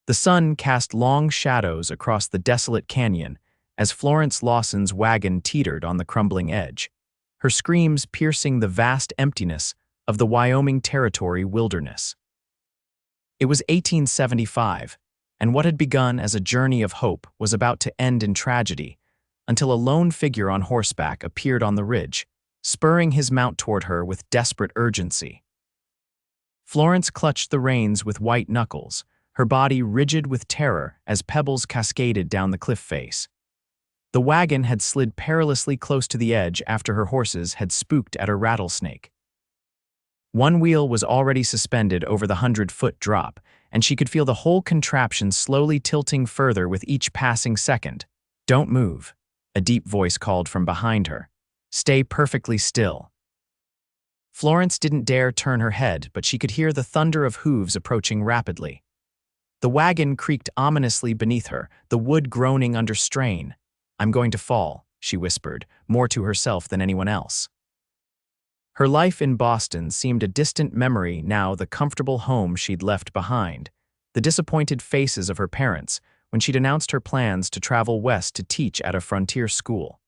The sun cast long shadows across the desolate canyon as Florence Lawson's wagon teetered on the crumbling edge, her screams piercing the vast emptiness of the Wyoming Territory wilderness. It was 1875, and what had begun as a journey of hope was about to end in tragedy, until a lone figure on horseback appeared on the ridge, spurring his mount toward her with desperate urgency. Florence clutched the reins with white knuckles, her body rigid with terror as pebbles cascaded down the cliff face. The wagon had slid perilously close to the edge after her horses had spooked at a rattlesnake. One wheel was already suspended over the 100-foot drop, and she could feel the whole contraption slowly tilting further with each passing second. "Don't move," a deep voice called from behind her. "Stay perfectly still." Florence didn't dare turn her head, but she could hear the thunder of hooves approaching rapidly. The wagon creaked ominously beneath her, the wood groaning under strain. "I'm going to fall," she whispered, more to herself than anyone else. Her life in Boston seemed a distant memory now, the comfortable home she'd left behind, the disappointed faces of her parents when she'd announced her plans to travel west to teach at a frontier school.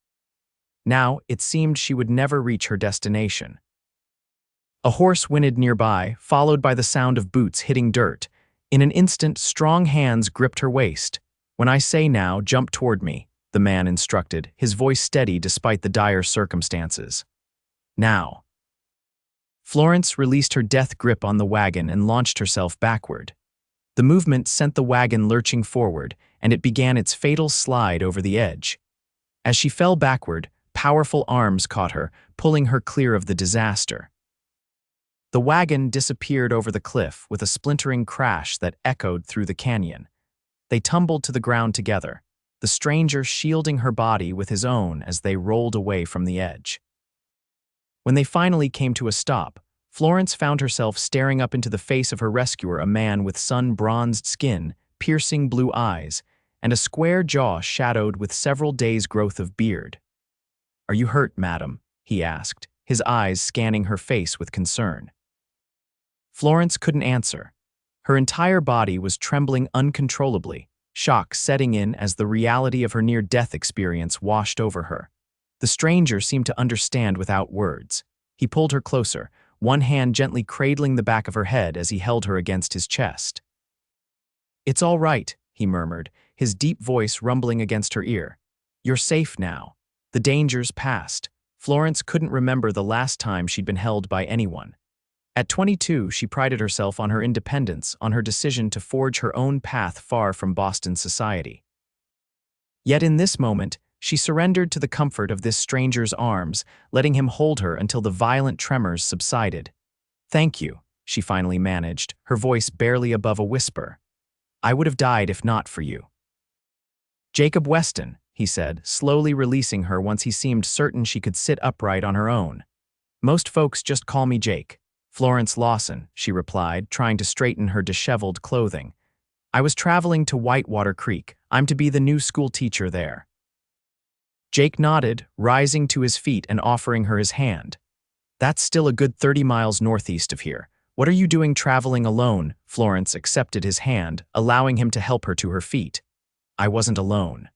Now, it seemed she would never reach her destination. A horse whinnied nearby, followed by the sound of boots hitting dirt. In an instant, strong hands gripped her waist. "When I say now, jump toward me," the man instructed, his voice steady despite the dire circumstances. "Now." Florence released her death grip on the wagon and launched herself backward. The movement sent the wagon lurching forward, and it began its fatal slide over the edge. As she fell backward, powerful arms caught her, pulling her clear of the disaster. The wagon disappeared over the cliff with a splintering crash that echoed through the canyon. They tumbled to the ground together, the stranger shielding her body with his own as they rolled away from the edge. When they finally came to a stop, Florence found herself staring up into the face of her rescuer, a man with sun-bronzed skin, piercing blue eyes, and a square jaw shadowed with several days' growth of beard. "Are you hurt, madam?" he asked, his eyes scanning her face with concern. Florence couldn't answer. Her entire body was trembling uncontrollably, shock setting in as the reality of her near-death experience washed over her. The stranger seemed to understand without words. He pulled her closer, one hand gently cradling the back of her head as he held her against his chest. "It's all right," he murmured, his deep voice rumbling against her ear. "You're safe now. The danger's past." Florence couldn't remember the last time she'd been held by anyone. At 22, she prided herself on her independence, on her decision to forge her own path far from Boston society. Yet in this moment, she surrendered to the comfort of this stranger's arms, letting him hold her until the violent tremors subsided. "Thank you," she finally managed, her voice barely above a whisper. "I would have died if not for you." "Jacob Weston," he said, slowly releasing her once he seemed certain she could sit upright on her own. "Most folks just call me Jake." "Florence Lawson," she replied, trying to straighten her disheveled clothing. "I was traveling to Whitewater Creek. I'm to be the new school teacher there." Jake nodded, rising to his feet and offering her his hand. "That's still a good 30 miles northeast of here. What are you doing traveling alone?" Florence accepted his hand, allowing him to help her to her feet. "I wasn't alone.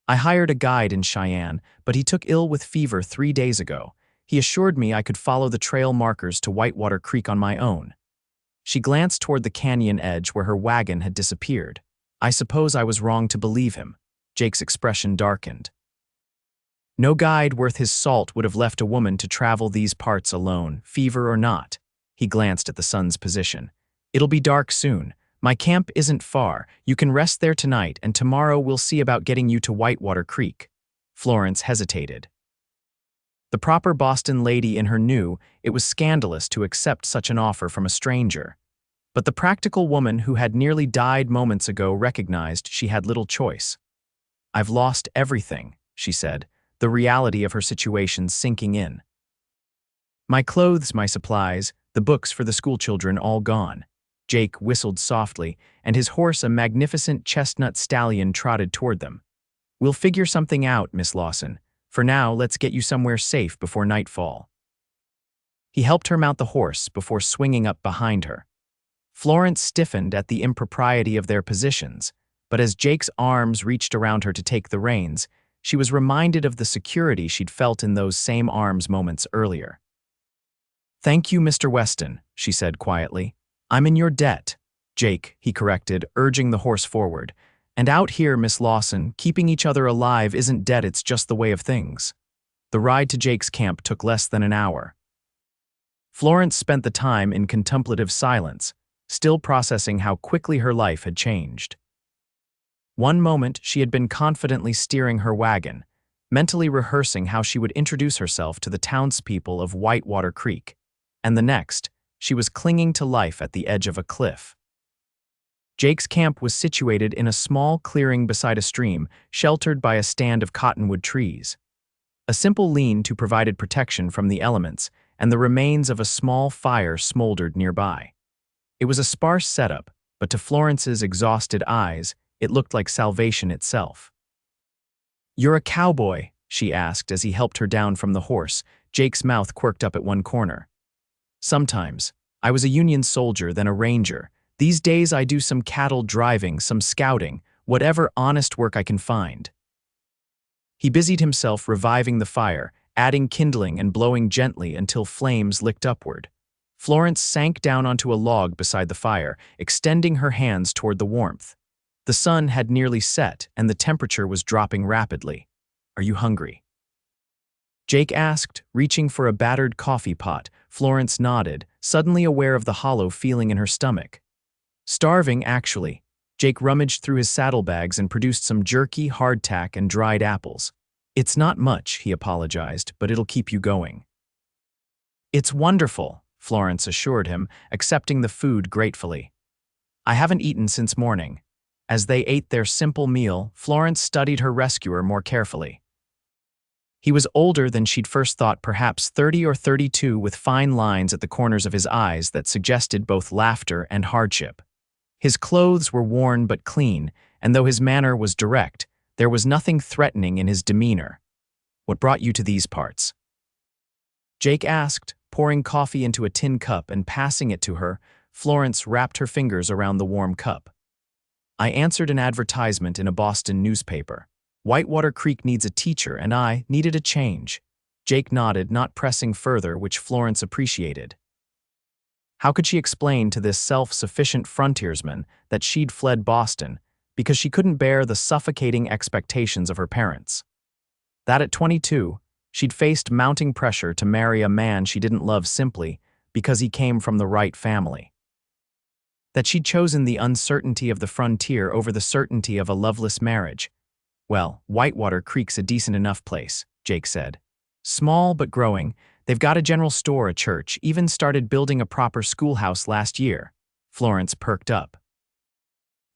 I hired a guide in Cheyenne, but he took ill with fever 3 days ago. He assured me I could follow the trail markers to Whitewater Creek on my own." She glanced toward the canyon edge where her wagon had disappeared. "I suppose I was wrong to believe him." Jake's expression darkened. No guide worth his salt would have left a woman to travel these parts alone, fever or not. He glanced at the sun's position. "It'll be dark soon. My camp isn't far. You can rest there tonight, and tomorrow we'll see about getting you to Whitewater Creek." Florence hesitated. The proper Boston lady in her knew it was scandalous to accept such an offer from a stranger. But the practical woman who had nearly died moments ago recognized she had little choice. "I've lost everything," she said, the reality of her situation sinking in. "My clothes, my supplies, the books for the schoolchildren all gone." Jake whistled softly, and his horse, a magnificent chestnut stallion, trotted toward them. "We'll figure something out, Miss Lawson. For now, let's get you somewhere safe before nightfall." He helped her mount the horse before swinging up behind her. Florence stiffened at the impropriety of their positions, but as Jake's arms reached around her to take the reins, she was reminded of the security she'd felt in those same arms moments earlier. "Thank you, Mr. Weston," she said quietly. "I'm in your debt." "Jake," he corrected, urging the horse forward. "And out here, Miss Lawson, keeping each other alive isn't debt, it's just the way of things." The ride to Jake's camp took less than an hour. Florence spent the time in contemplative silence, still processing how quickly her life had changed. One moment, she had been confidently steering her wagon, mentally rehearsing how she would introduce herself to the townspeople of Whitewater Creek, and the next, she was clinging to life at the edge of a cliff. Jake's camp was situated in a small clearing beside a stream, sheltered by a stand of cottonwood trees. A simple lean-to provided protection from the elements, and the remains of a small fire smoldered nearby. It was a sparse setup, but to Florence's exhausted eyes, it looked like salvation itself. "You're a cowboy?" she asked as he helped her down from the horse, Jake's mouth quirked up at one corner. "Sometimes. I was a Union soldier, then a ranger. These days I do some cattle driving, some scouting, whatever honest work I can find." He busied himself reviving the fire, adding kindling and blowing gently until flames licked upward. Florence sank down onto a log beside the fire, extending her hands toward the warmth. The sun had nearly set, and the temperature was dropping rapidly. "Are you hungry?" Jake asked, reaching for a battered coffee pot. Florence nodded, suddenly aware of the hollow feeling in her stomach. "Starving, actually." Jake rummaged through his saddlebags and produced some jerky, hardtack, and dried apples. "It's not much," he apologized, "but it'll keep you going." "It's wonderful," Florence assured him, accepting the food gratefully. "I haven't eaten since morning." As they ate their simple meal, Florence studied her rescuer more carefully. He was older than she'd first thought, perhaps 30 or 32, with fine lines at the corners of his eyes that suggested both laughter and hardship. His clothes were worn but clean, and though his manner was direct, there was nothing threatening in his demeanor. "What brought you to these parts?" Jake asked, pouring coffee into a tin cup and passing it to her. Florence wrapped her fingers around the warm cup. "I answered an advertisement in a Boston newspaper. Whitewater Creek needs a teacher, and I needed a change." Jake nodded, not pressing further, which Florence appreciated. How could she explain to this self-sufficient frontiersman that she'd fled Boston because she couldn't bear the suffocating expectations of her parents? That at 22, she'd faced mounting pressure to marry a man she didn't love simply because he came from the right family. That she'd chosen the uncertainty of the frontier over the certainty of a loveless marriage. "Well, Whitewater Creek's a decent enough place," Jake said. "Small but growing. They've got a general store, a church, even started building a proper schoolhouse last year." Florence perked up.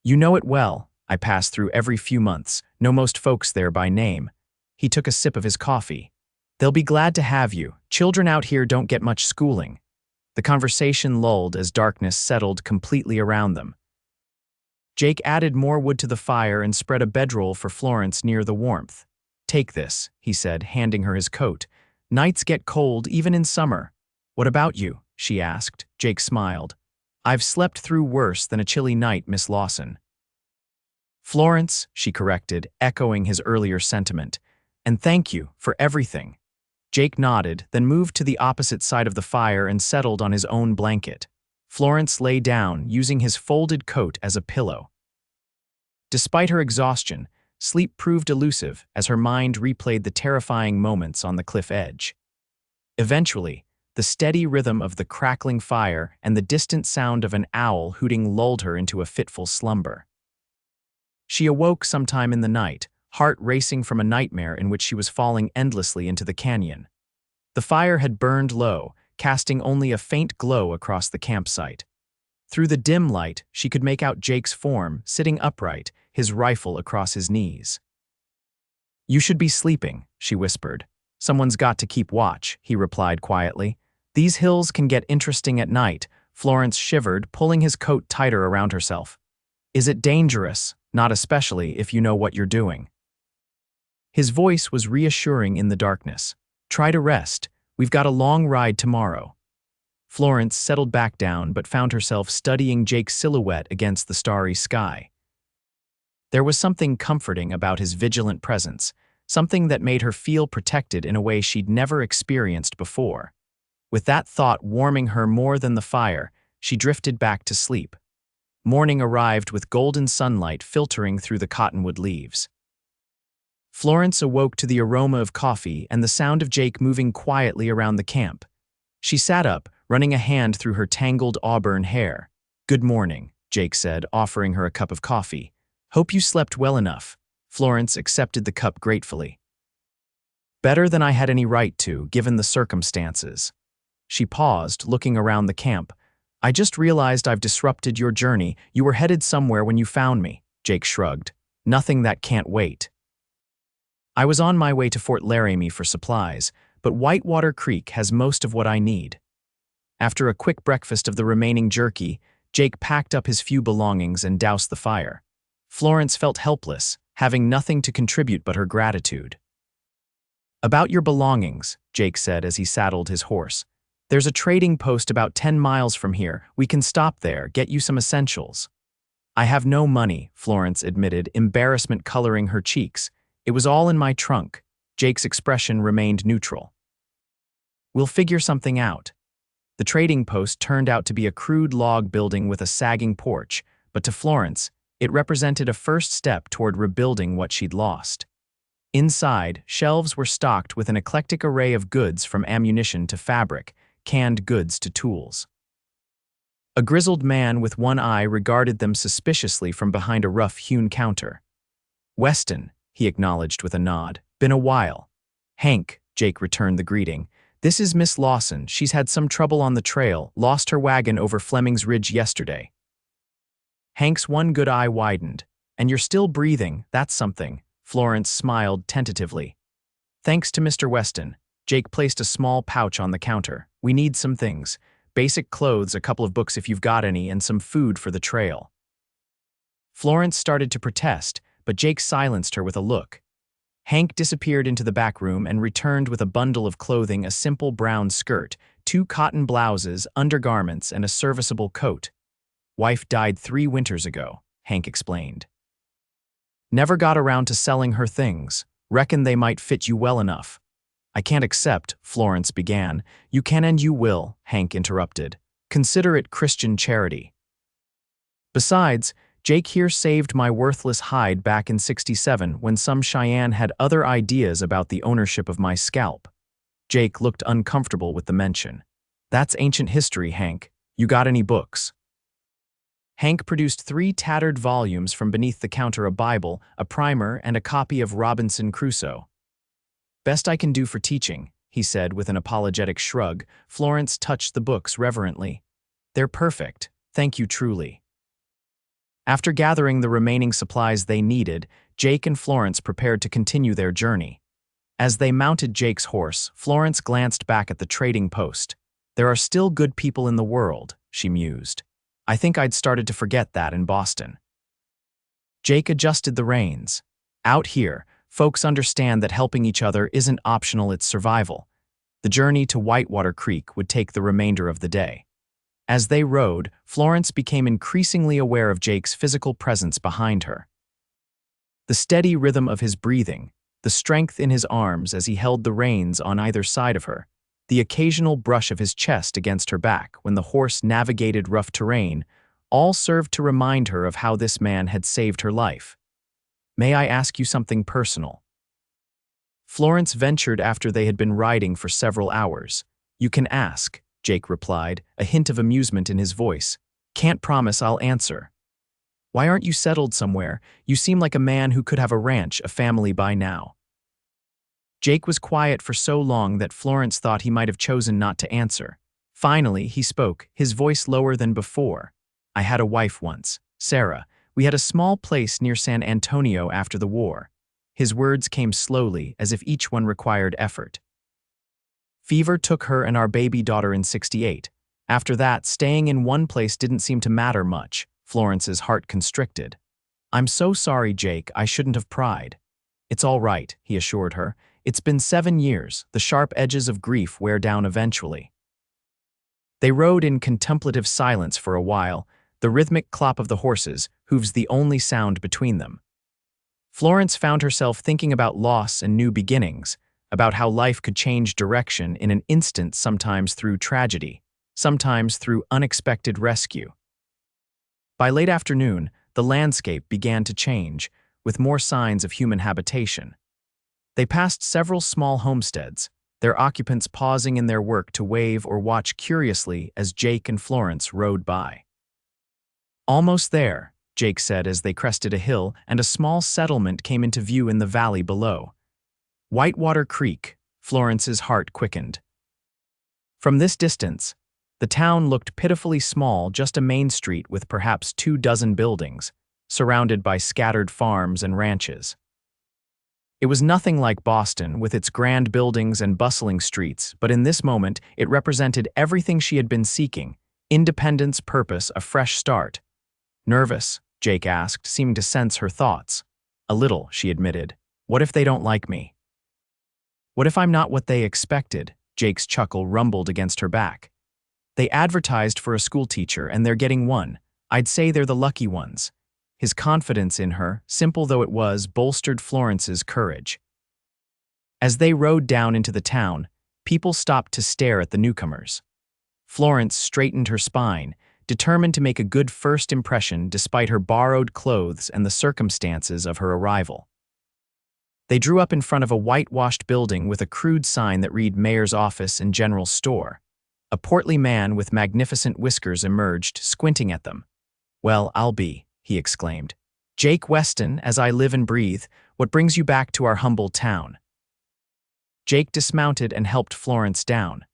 "You know it well. I pass through every few months, know most folks there by name." He took a sip of his coffee. "They'll be glad to have you. Children out here don't get much schooling." The conversation lulled as darkness settled completely around them. Jake added more wood to the fire and spread a bedroll for Florence near the warmth. "Take this," he said, handing her his coat. "Nights get cold even in summer." "What about you?" she asked. Jake smiled. "I've slept through worse than a chilly night, Miss Lawson." "Florence," she corrected, echoing his earlier sentiment. "And thank you for everything." Jake nodded, then moved to the opposite side of the fire and settled on his own blanket. Florence lay down, using his folded coat as a pillow. Despite her exhaustion, sleep proved elusive as her mind replayed the terrifying moments on the cliff edge. Eventually, the steady rhythm of the crackling fire and the distant sound of an owl hooting lulled her into a fitful slumber. She awoke sometime in the night, heart racing from a nightmare in which she was falling endlessly into the canyon. The fire had burned low, casting only a faint glow across the campsite. Through the dim light, she could make out Jake's form, sitting upright, his rifle across his knees. "You should be sleeping," she whispered. "Someone's got to keep watch," he replied quietly. "These hills can get interesting at night." Florence shivered, pulling his coat tighter around herself. "Is it dangerous?" "Not especially if you know what you're doing." His voice was reassuring in the darkness. "Try to rest. We've got a long ride tomorrow." Florence settled back down but found herself studying Jake's silhouette against the starry sky. There was something comforting about his vigilant presence, something that made her feel protected in a way she'd never experienced before. With that thought warming her more than the fire, she drifted back to sleep. Morning arrived with golden sunlight filtering through the cottonwood leaves. Florence awoke to the aroma of coffee and the sound of Jake moving quietly around the camp. She sat up, running a hand through her tangled auburn hair. "Good morning," Jake said, offering her a cup of coffee. "Hope you slept well enough." Florence accepted the cup gratefully. "Better than I had any right to, given the circumstances." She paused, looking around the camp. "I just realized I've disrupted your journey. You were headed somewhere when you found me." Jake shrugged. "Nothing that can't wait." "I was on my way to Fort Laramie for supplies, but Whitewater Creek has most of what I need." After a quick breakfast of the remaining jerky, Jake packed up his few belongings and doused the fire. Florence felt helpless, having nothing to contribute but her gratitude. "About your belongings," Jake said as he saddled his horse. "There's a trading post about 10 miles from here. We can stop there, get you some essentials." "I have no money," Florence admitted, embarrassment coloring her cheeks. "It was all in my trunk." Jake's expression remained neutral. "We'll figure something out." The trading post turned out to be a crude log building with a sagging porch, but to Florence, it represented a first step toward rebuilding what she'd lost. Inside, shelves were stocked with an eclectic array of goods from ammunition to fabric, canned goods to tools. A grizzled man with one eye regarded them suspiciously from behind a rough-hewn counter. "Weston," he acknowledged with a nod. "Been a while." "Hank," Jake returned the greeting. "This is Miss Lawson. She's had some trouble on the trail, lost her wagon over Fleming's Ridge yesterday." Hank's one good eye widened. "And you're still breathing, that's something." Florence smiled tentatively. "Thanks to Mr. Weston." Jake placed a small pouch on the counter. "We need some things. Basic clothes, a couple of books if you've got any, and some food for the trail." Florence started to protest, but Jake silenced her with a look. Hank disappeared into the back room and returned with a bundle of clothing, a simple brown skirt, 2 cotton blouses, undergarments, and a serviceable coat. "Wife died 3 winters ago," Hank explained. "Never got around to selling her things. Reckon they might fit you well enough." "I can't accept," Florence began. "You can and you will," Hank interrupted. "Consider it Christian charity. Besides, Jake here saved my worthless hide back in '67 when some Cheyenne had other ideas about the ownership of my scalp." Jake looked uncomfortable with the mention. "That's ancient history, Hank. You got any books?" Hank produced 3 tattered volumes from beneath the counter, a Bible, a primer, and a copy of Robinson Crusoe. "Best I can do for teaching," he said with an apologetic shrug. Florence touched the books reverently. "They're perfect. Thank you truly." After gathering the remaining supplies they needed, Jake and Florence prepared to continue their journey. As they mounted Jake's horse, Florence glanced back at the trading post. "There are still good people in the world," she mused. "I think I'd started to forget that in Boston." Jake adjusted the reins. "Out here, folks understand that helping each other isn't optional, it's survival." The journey to Whitewater Creek would take the remainder of the day. As they rode, Florence became increasingly aware of Jake's physical presence behind her. The steady rhythm of his breathing, the strength in his arms as he held the reins on either side of her, the occasional brush of his chest against her back when the horse navigated rough terrain, all served to remind her of how this man had saved her life. "May I ask you something personal?" Florence ventured after they had been riding for several hours. "You can ask," Jake replied, a hint of amusement in his voice. "Can't promise I'll answer." "Why aren't you settled somewhere? You seem like a man who could have a ranch, a family by now." Jake was quiet for so long that Florence thought he might have chosen not to answer. Finally, he spoke, his voice lower than before. "I had a wife once, Sarah. We had a small place near San Antonio after the war." His words came slowly, as if each one required effort. "Fever took her and our baby daughter in '68. After that, staying in one place didn't seem to matter much." Florence's heart constricted. "I'm so sorry, Jake, I shouldn't have pried." "It's all right," he assured her. "It's been 7 years. The sharp edges of grief wear down eventually." They rode in contemplative silence for a while, the rhythmic clop of the horses' hooves the only sound between them. Florence found herself thinking about loss and new beginnings, about how life could change direction in an instant, sometimes through tragedy, sometimes through unexpected rescue. By late afternoon, the landscape began to change, with more signs of human habitation. They passed several small homesteads, their occupants pausing in their work to wave or watch curiously as Jake and Florence rode by. "Almost there," Jake said as they crested a hill and a small settlement came into view in the valley below. Whitewater Creek, Florence's heart quickened. From this distance, the town looked pitifully small, just a main street with perhaps 24 buildings, surrounded by scattered farms and ranches. It was nothing like Boston, with its grand buildings and bustling streets, but in this moment it represented everything she had been seeking: independence, purpose, a fresh start. "Nervous?" Jake asked, seeming to sense her thoughts. "A little," she admitted. "What if they don't like me? What if I'm not what they expected?" Jake's chuckle rumbled against her back. "They advertised for a schoolteacher, and they're getting one. I'd say they're the lucky ones." His confidence in her, simple though it was, bolstered Florence's courage. As they rode down into the town, people stopped to stare at the newcomers. Florence straightened her spine, determined to make a good first impression despite her borrowed clothes and the circumstances of her arrival. They drew up in front of a whitewashed building with a crude sign that read Mayor's Office and General Store. A portly man with magnificent whiskers emerged, squinting at them. "Well, I'll be," he exclaimed. "Jake Weston, as I live and breathe. What brings you back to our humble town?" Jake dismounted and helped Florence down.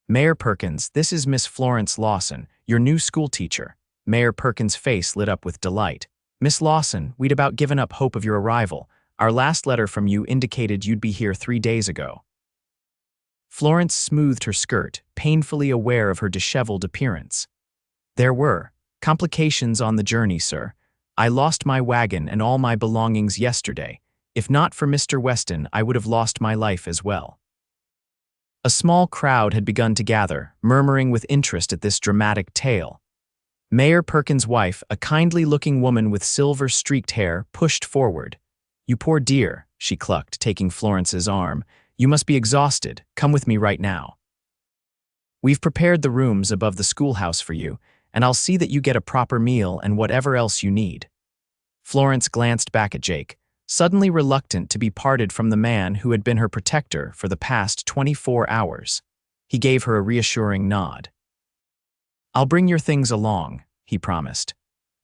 "Mayor Perkins, this is Miss Florence Lawson, your new schoolteacher." Mayor Perkins' face lit up with delight. "Miss Lawson, we'd about given up hope of your arrival. Our last letter from you indicated you'd be here 3 days ago." Florence smoothed her skirt, painfully aware of her disheveled appearance. "There were complications on the journey, sir. I lost my wagon and all my belongings yesterday. If not for Mr. Weston, I would have lost my life as well." A small crowd had begun to gather, murmuring with interest at this dramatic tale. Mayor Perkins' wife, a kindly-looking woman with silver-streaked hair, pushed forward. "You poor dear," she clucked, taking Florence's arm. "You must be exhausted. Come with me right now. We've prepared the rooms above the schoolhouse for you, and I'll see that you get a proper meal and whatever else you need." Florence glanced back at Jake, suddenly reluctant to be parted from the man who had been her protector for the past 24 hours. He gave her a reassuring nod. "I'll bring your things along," he promised.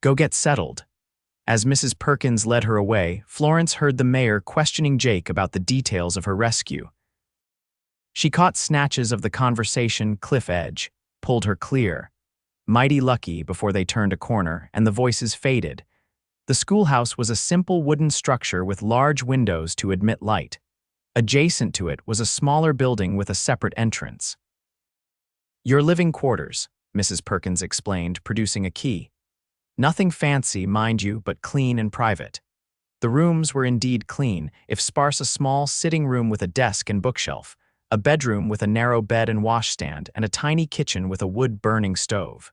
"Go get settled." As Mrs. Perkins led her away, Florence heard the mayor questioning Jake about the details of her rescue. She caught snatches of the conversation cliff edge, pulled her clear. "Mighty lucky," before they turned a corner, and the voices faded. The schoolhouse was a simple wooden structure with large windows to admit light. Adjacent to it was a smaller building with a separate entrance. "Your living quarters," Mrs. Perkins explained, producing a key. "Nothing fancy, mind you, but clean and private." The rooms were indeed clean, if sparse: a small sitting room with a desk and bookshelf, a bedroom with a narrow bed and washstand, and a tiny kitchen with a wood-burning stove.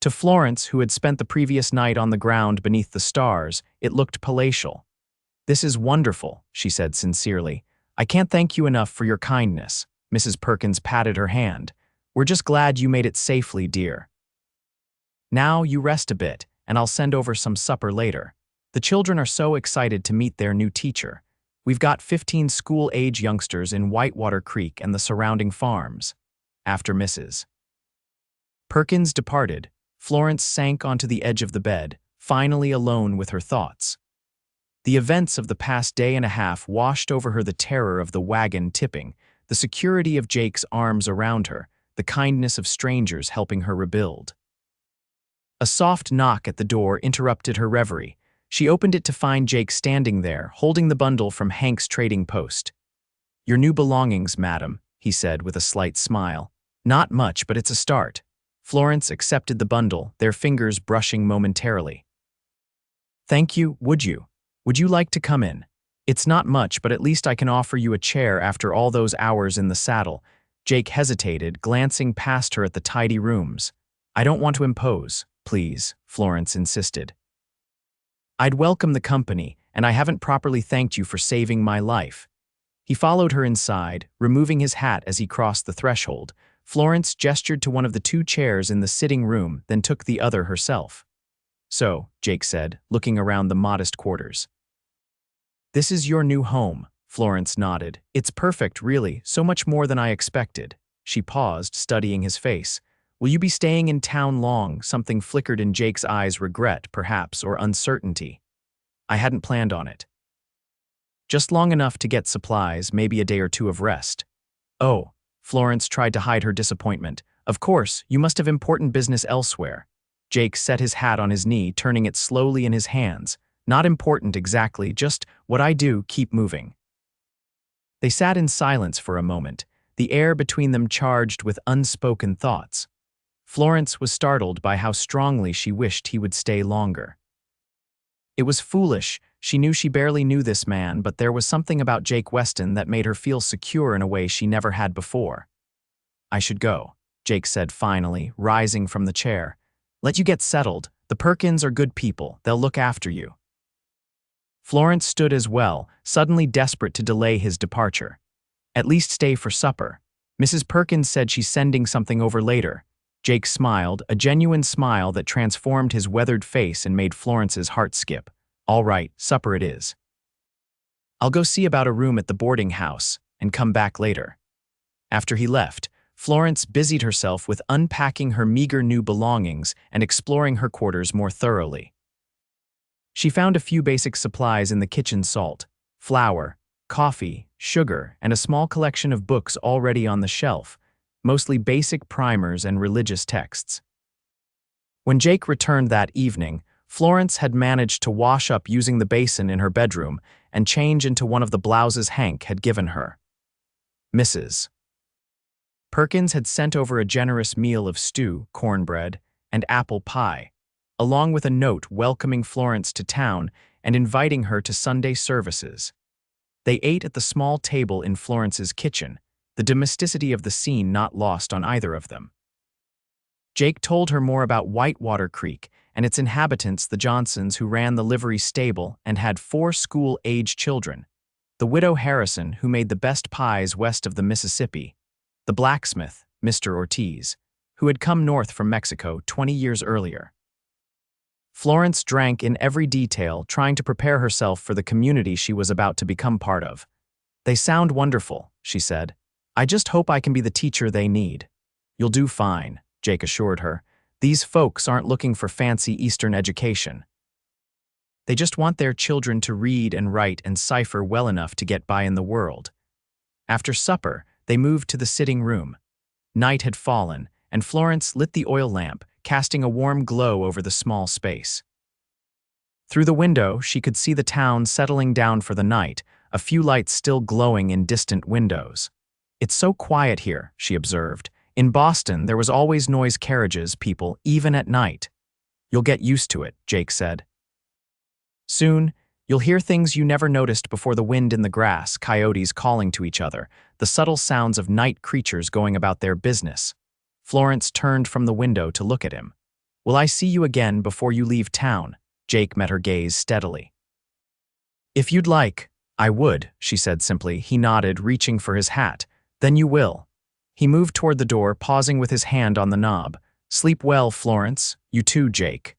To Florence, who had spent the previous night on the ground beneath the stars, it looked palatial. "This is wonderful," she said sincerely. "I can't thank you enough for your kindness." Mrs. Perkins patted her hand. "We're just glad you made it safely, dear. Now you rest a bit, and I'll send over some supper later. The children are so excited to meet their new teacher. We've got 15 school-age youngsters in Whitewater Creek and the surrounding farms." After Mrs. Perkins departed, Florence sank onto the edge of the bed, finally alone with her thoughts. The events of the past day and a half washed over her: the terror of the wagon tipping, the security of Jake's arms around her, the kindness of strangers helping her rebuild. A soft knock at the door interrupted her reverie. She opened it to find Jake standing there, holding the bundle from Hank's trading post. "Your new belongings, madam," he said with a slight smile. "Not much, but it's a start." Florence accepted the bundle, their fingers brushing momentarily. "Thank you, would you? Would you like to come in? It's not much, but at least I can offer you a chair after all those hours in the saddle." Jake hesitated, glancing past her at the tidy rooms. "I don't want to impose, please," Florence insisted. "I'd welcome the company, and I haven't properly thanked you for saving my life." He followed her inside, removing his hat as he crossed the threshold. Florence gestured to one of the two chairs in the sitting room, then took the other herself. "So," Jake said, looking around the modest quarters. "This is your new home," Florence nodded. "It's perfect, really, so much more than I expected." She paused, studying his face. "Will you be staying in town long?" Something flickered in Jake's eyes, regret, perhaps, or uncertainty. "I hadn't planned on it. Just long enough to get supplies, maybe a day or two of rest." "Oh," Florence tried to hide her disappointment. "Of course, you must have important business elsewhere." Jake set his hat on his knee, turning it slowly in his hands. "Not important exactly, just what I do, keep moving." They sat in silence for a moment, the air between them charged with unspoken thoughts. Florence was startled by how strongly she wished he would stay longer. It was foolish. She knew she barely knew this man, but there was something about Jake Weston that made her feel secure in a way she never had before. "I should go," Jake said finally, rising from the chair. "Let you get settled. The Perkins are good people. They'll look after you." Florence stood as well, suddenly desperate to delay his departure. "At least stay for supper. Mrs. Perkins said she's sending something over later." Jake smiled, a genuine smile that transformed his weathered face and made Florence's heart skip. "All right, supper it is. I'll go see about a room at the boarding house and come back later." After he left, Florence busied herself with unpacking her meager new belongings and exploring her quarters more thoroughly. She found a few basic supplies in the kitchen: salt, flour, coffee, sugar, and a small collection of books already on the shelf, mostly basic primers and religious texts. When Jake returned that evening, Florence had managed to wash up using the basin in her bedroom and change into one of the blouses Hank had given her. Mrs. Perkins had sent over a generous meal of stew, cornbread, and apple pie, along with a note welcoming Florence to town and inviting her to Sunday services. They ate at the small table in Florence's kitchen, the domesticity of the scene not lost on either of them. Jake told her more about Whitewater Creek and its inhabitants, the Johnsons, who ran the livery stable and had 4 school-age children, the widow Harrison, who made the best pies west of the Mississippi, the blacksmith, Mr. Ortiz, who had come north from Mexico 20 years earlier. Florence drank in every detail, trying to prepare herself for the community she was about to become part of. "They sound wonderful," she said. "I just hope I can be the teacher they need." "You'll do fine," Jake assured her. "These folks aren't looking for fancy Eastern education. They just want their children to read and write and cipher well enough to get by in the world." After supper, they moved to the sitting room. Night had fallen, and Florence lit the oil lamp, casting a warm glow over the small space. Through the window, she could see the town settling down for the night, a few lights still glowing in distant windows. "It's so quiet here," she observed. "In Boston, there was always noise, carriages, people, even at night." "You'll get used to it," Jake said. "Soon, you'll hear things you never noticed before: the wind in the grass, coyotes calling to each other, the subtle sounds of night creatures going about their business." Florence turned from the window to look at him. "Will I see you again before you leave town?" Jake met her gaze steadily. "If you'd like, I would," she said simply. He nodded, reaching for his hat. "Then you will." He moved toward the door, pausing with his hand on the knob. "Sleep well, Florence. You too, Jake."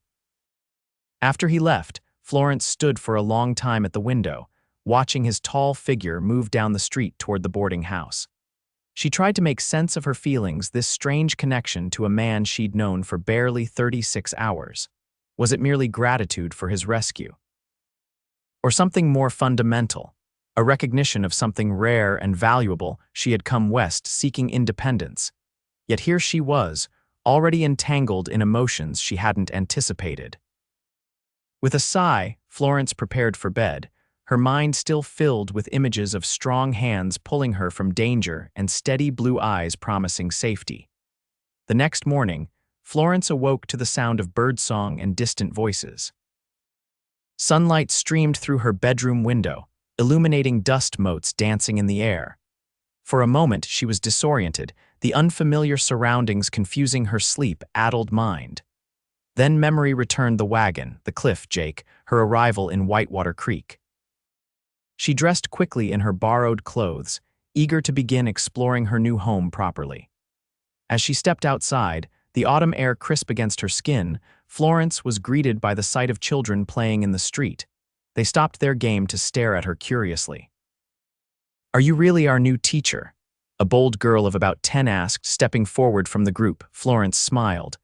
After he left, Florence stood for a long time at the window, watching his tall figure move down the street toward the boarding house. She tried to make sense of her feelings, this strange connection to a man she'd known for barely 36 hours. Was it merely gratitude for his rescue? Or something more fundamental? A recognition of something rare and valuable? She had come west seeking independence. Yet here she was, already entangled in emotions she hadn't anticipated. With a sigh, Florence prepared for bed, her mind still filled with images of strong hands pulling her from danger and steady blue eyes promising safety. The next morning, Florence awoke to the sound of birdsong and distant voices. Sunlight streamed through her bedroom window, illuminating dust motes dancing in the air. For a moment, she was disoriented, the unfamiliar surroundings confusing her sleep-addled mind. Then memory returned: the wagon, the cliff, Jake, her arrival in Whitewater Creek. She dressed quickly in her borrowed clothes, eager to begin exploring her new home properly. As she stepped outside, the autumn air crisp against her skin, Florence was greeted by the sight of children playing in the street. They stopped their game to stare at her curiously. "Are you really our new teacher?" a bold girl of about 10 asked, stepping forward from the group. Florence smiled.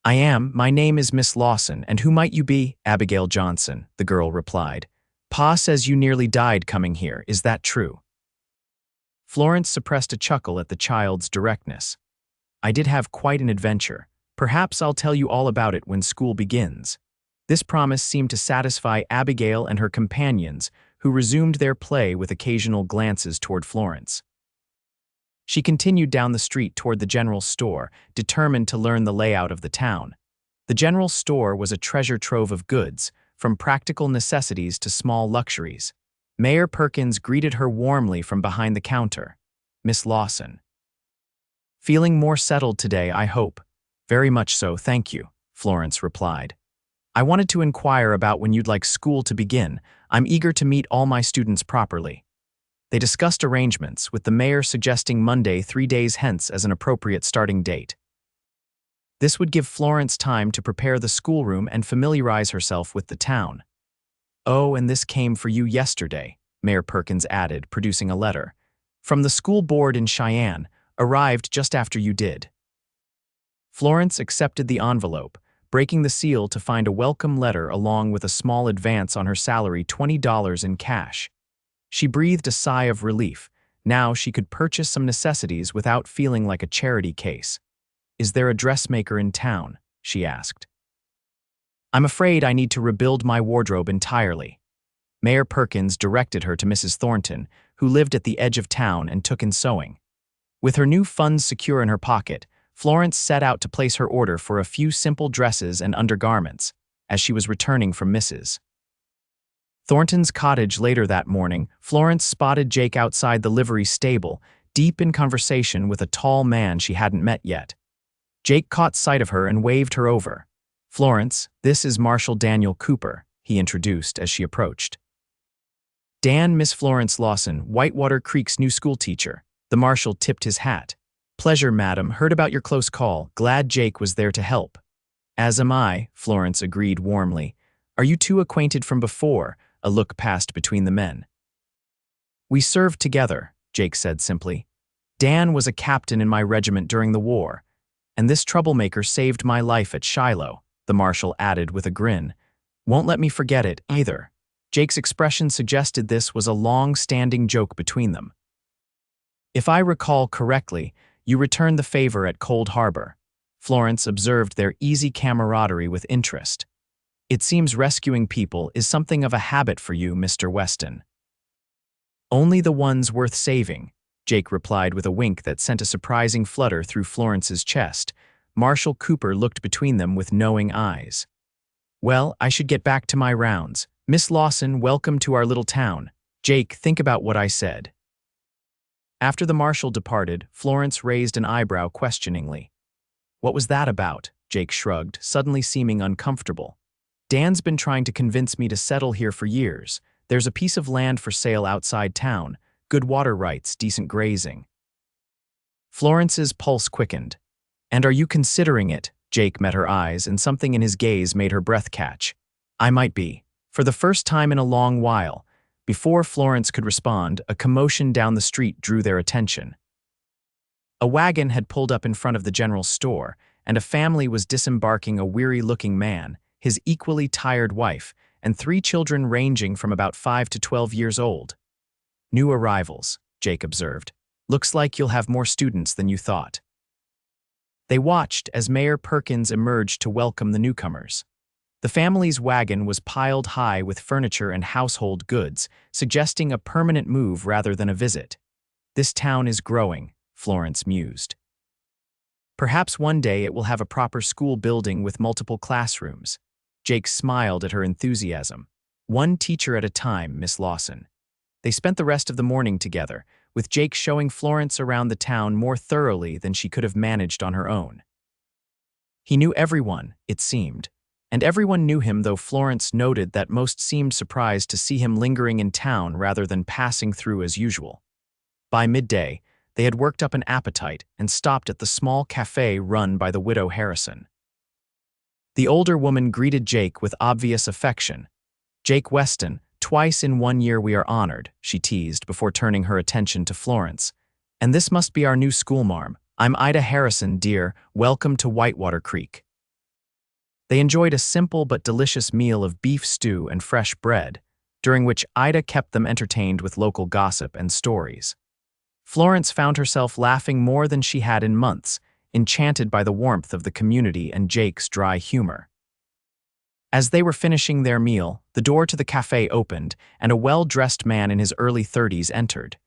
"I am. My name is Miss Lawson, and who might you be?" "Abigail Johnson," the girl replied. "Pa says you nearly died coming here. Is that true?" Florence suppressed a chuckle at the child's directness. "I did have quite an adventure. Perhaps I'll tell you all about it when school begins." This promise seemed to satisfy Abigail and her companions, who resumed their play with occasional glances toward Florence. She continued down the street toward the general store, determined to learn the layout of the town. The general store was a treasure trove of goods, from practical necessities to small luxuries. Mayor Perkins greeted her warmly from behind the counter. "Miss Lawson." "Feeling more settled today, I hope." "Very much so, thank you," Florence replied. "I wanted to inquire about when you'd like school to begin. I'm eager to meet all my students properly." They discussed arrangements, with the mayor suggesting Monday, 3 days hence, as an appropriate starting date. This would give Florence time to prepare the schoolroom and familiarize herself with the town. "Oh, and this came for you yesterday," Mayor Perkins added, producing a letter. "From the school board in Cheyenne, arrived just after you did." Florence accepted the envelope, breaking the seal to find a welcome letter along with a small advance on her salary, $20 in cash. She breathed a sigh of relief. Now she could purchase some necessities without feeling like a charity case. "Is there a dressmaker in town?" she asked. "I'm afraid I need to rebuild my wardrobe entirely." Mayor Perkins directed her to Mrs. Thornton, who lived at the edge of town and took in sewing. With her new funds secure in her pocket, Florence set out to place her order for a few simple dresses and undergarments. As she was returning from Mrs. Thornton's cottage later that morning, Florence spotted Jake outside the livery stable, deep in conversation with a tall man she hadn't met yet. Jake caught sight of her and waved her over. "Florence, this is Marshal Daniel Cooper," he introduced as she approached. "Dan, Miss Florence Lawson, Whitewater Creek's new schoolteacher." The marshal tipped his hat. "Pleasure, madam. Heard about your close call. Glad Jake was there to help." "As am I," Florence agreed warmly. "Are you two acquainted from before?" A look passed between the men. "We served together," Jake said simply. "Dan was a captain in my regiment during the war, and this troublemaker saved my life at Shiloh," the marshal added with a grin. "Won't let me forget it, either." Jake's expression suggested this was a long-standing joke between them. "If I recall correctly, you returned the favor at Cold Harbor." Florence observed their easy camaraderie with interest. "It seems rescuing people is something of a habit for you, Mr. Weston." "Only the ones worth saving," Jake replied with a wink that sent a surprising flutter through Florence's chest. Marshal Cooper looked between them with knowing eyes. "Well, I should get back to my rounds. Miss Lawson, welcome to our little town. Jake, think about what I said." After the marshal departed, Florence raised an eyebrow questioningly. "What was that about?" Jake shrugged, suddenly seeming uncomfortable. "Dan's been trying to convince me to settle here for years. There's a piece of land for sale outside town, good water rights, decent grazing." Florence's pulse quickened. "And are you considering it?" Jake met her eyes, and something in his gaze made her breath catch. "I might be." For the first time in a long while, before Florence could respond, a commotion down the street drew their attention. A wagon had pulled up in front of the general store, and a family was disembarking: a weary-looking man, his equally tired wife, and 3 children ranging from about 5 to 12 years old. "New arrivals," Jake observed. "Looks like you'll have more students than you thought." They watched as Mayor Perkins emerged to welcome the newcomers. The family's wagon was piled high with furniture and household goods, suggesting a permanent move rather than a visit. "This town is growing," Florence mused. "Perhaps one day it will have a proper school building with multiple classrooms." Jake smiled at her enthusiasm. "One teacher at a time, Miss Lawson." They spent the rest of the morning together, with Jake showing Florence around the town more thoroughly than she could have managed on her own. He knew everyone, it seemed, and everyone knew him, though Florence noted that most seemed surprised to see him lingering in town rather than passing through as usual. By midday, they had worked up an appetite and stopped at the small cafe run by the widow Harrison. The older woman greeted Jake with obvious affection. "Jake Weston, twice in 1 year we are honored," she teased before turning her attention to Florence. "And this must be our new schoolmarm. I'm Ida Harrison, dear. Welcome to Whitewater Creek." They enjoyed a simple but delicious meal of beef stew and fresh bread, during which Ida kept them entertained with local gossip and stories. Florence found herself laughing more than she had in months, enchanted by the warmth of the community and Jake's dry humor. As they were finishing their meal, the door to the cafe opened, and a well-dressed man in his early 30s entered.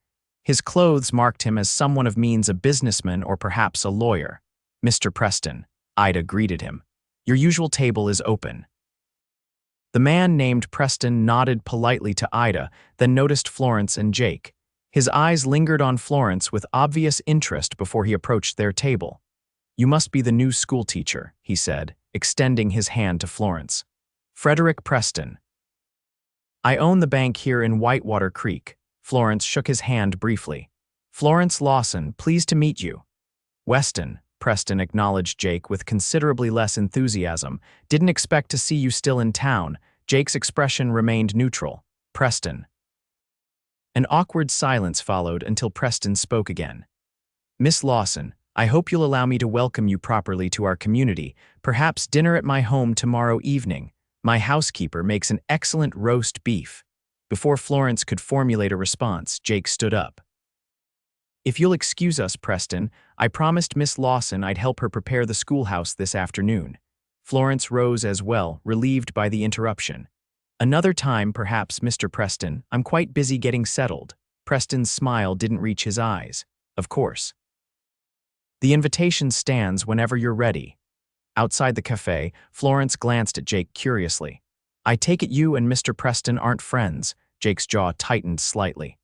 His clothes marked him as someone of means, a businessman or perhaps a lawyer. "Mr. Preston," Ida greeted him. "Your usual table is open." The man named Preston nodded politely to Ida, then noticed Florence and Jake. His eyes lingered on Florence with obvious interest before he approached their table. "You must be the new schoolteacher," he said, extending his hand to Florence. "Frederick Preston. I own the bank here in Whitewater Creek." Florence shook his hand briefly. "Florence Lawson, pleased to meet you." "Weston," Preston acknowledged Jake with considerably less enthusiasm. "Didn't expect to see you still in town." Jake's expression remained neutral. "Preston." An awkward silence followed until Preston spoke again. "Miss Lawson, I hope you'll allow me to welcome you properly to our community, perhaps dinner at my home tomorrow evening. My housekeeper makes an excellent roast beef." Before Florence could formulate a response, Jake stood up. "If you'll excuse us, Preston, I promised Miss Lawson I'd help her prepare the schoolhouse this afternoon." Florence rose as well, relieved by the interruption. "Another time, perhaps, Mr. Preston. I'm quite busy getting settled." Preston's smile didn't reach his eyes. "Of course. The invitation stands whenever you're ready." Outside the cafe, Florence glanced at Jake curiously. "I take it you and Mr. Preston aren't friends." Jake's jaw tightened slightly.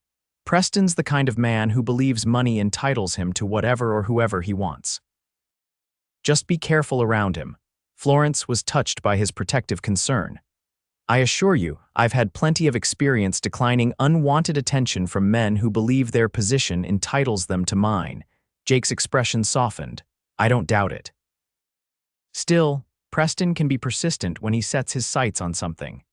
"Preston's the kind of man who believes money entitles him to whatever or whoever he wants. Just be careful around him." Florence was touched by his protective concern. "I assure you, I've had plenty of experience declining unwanted attention from men who believe their position entitles them to mine." Jake's expression softened. "I don't doubt it. Still, Preston can be persistent when he sets his sights on something."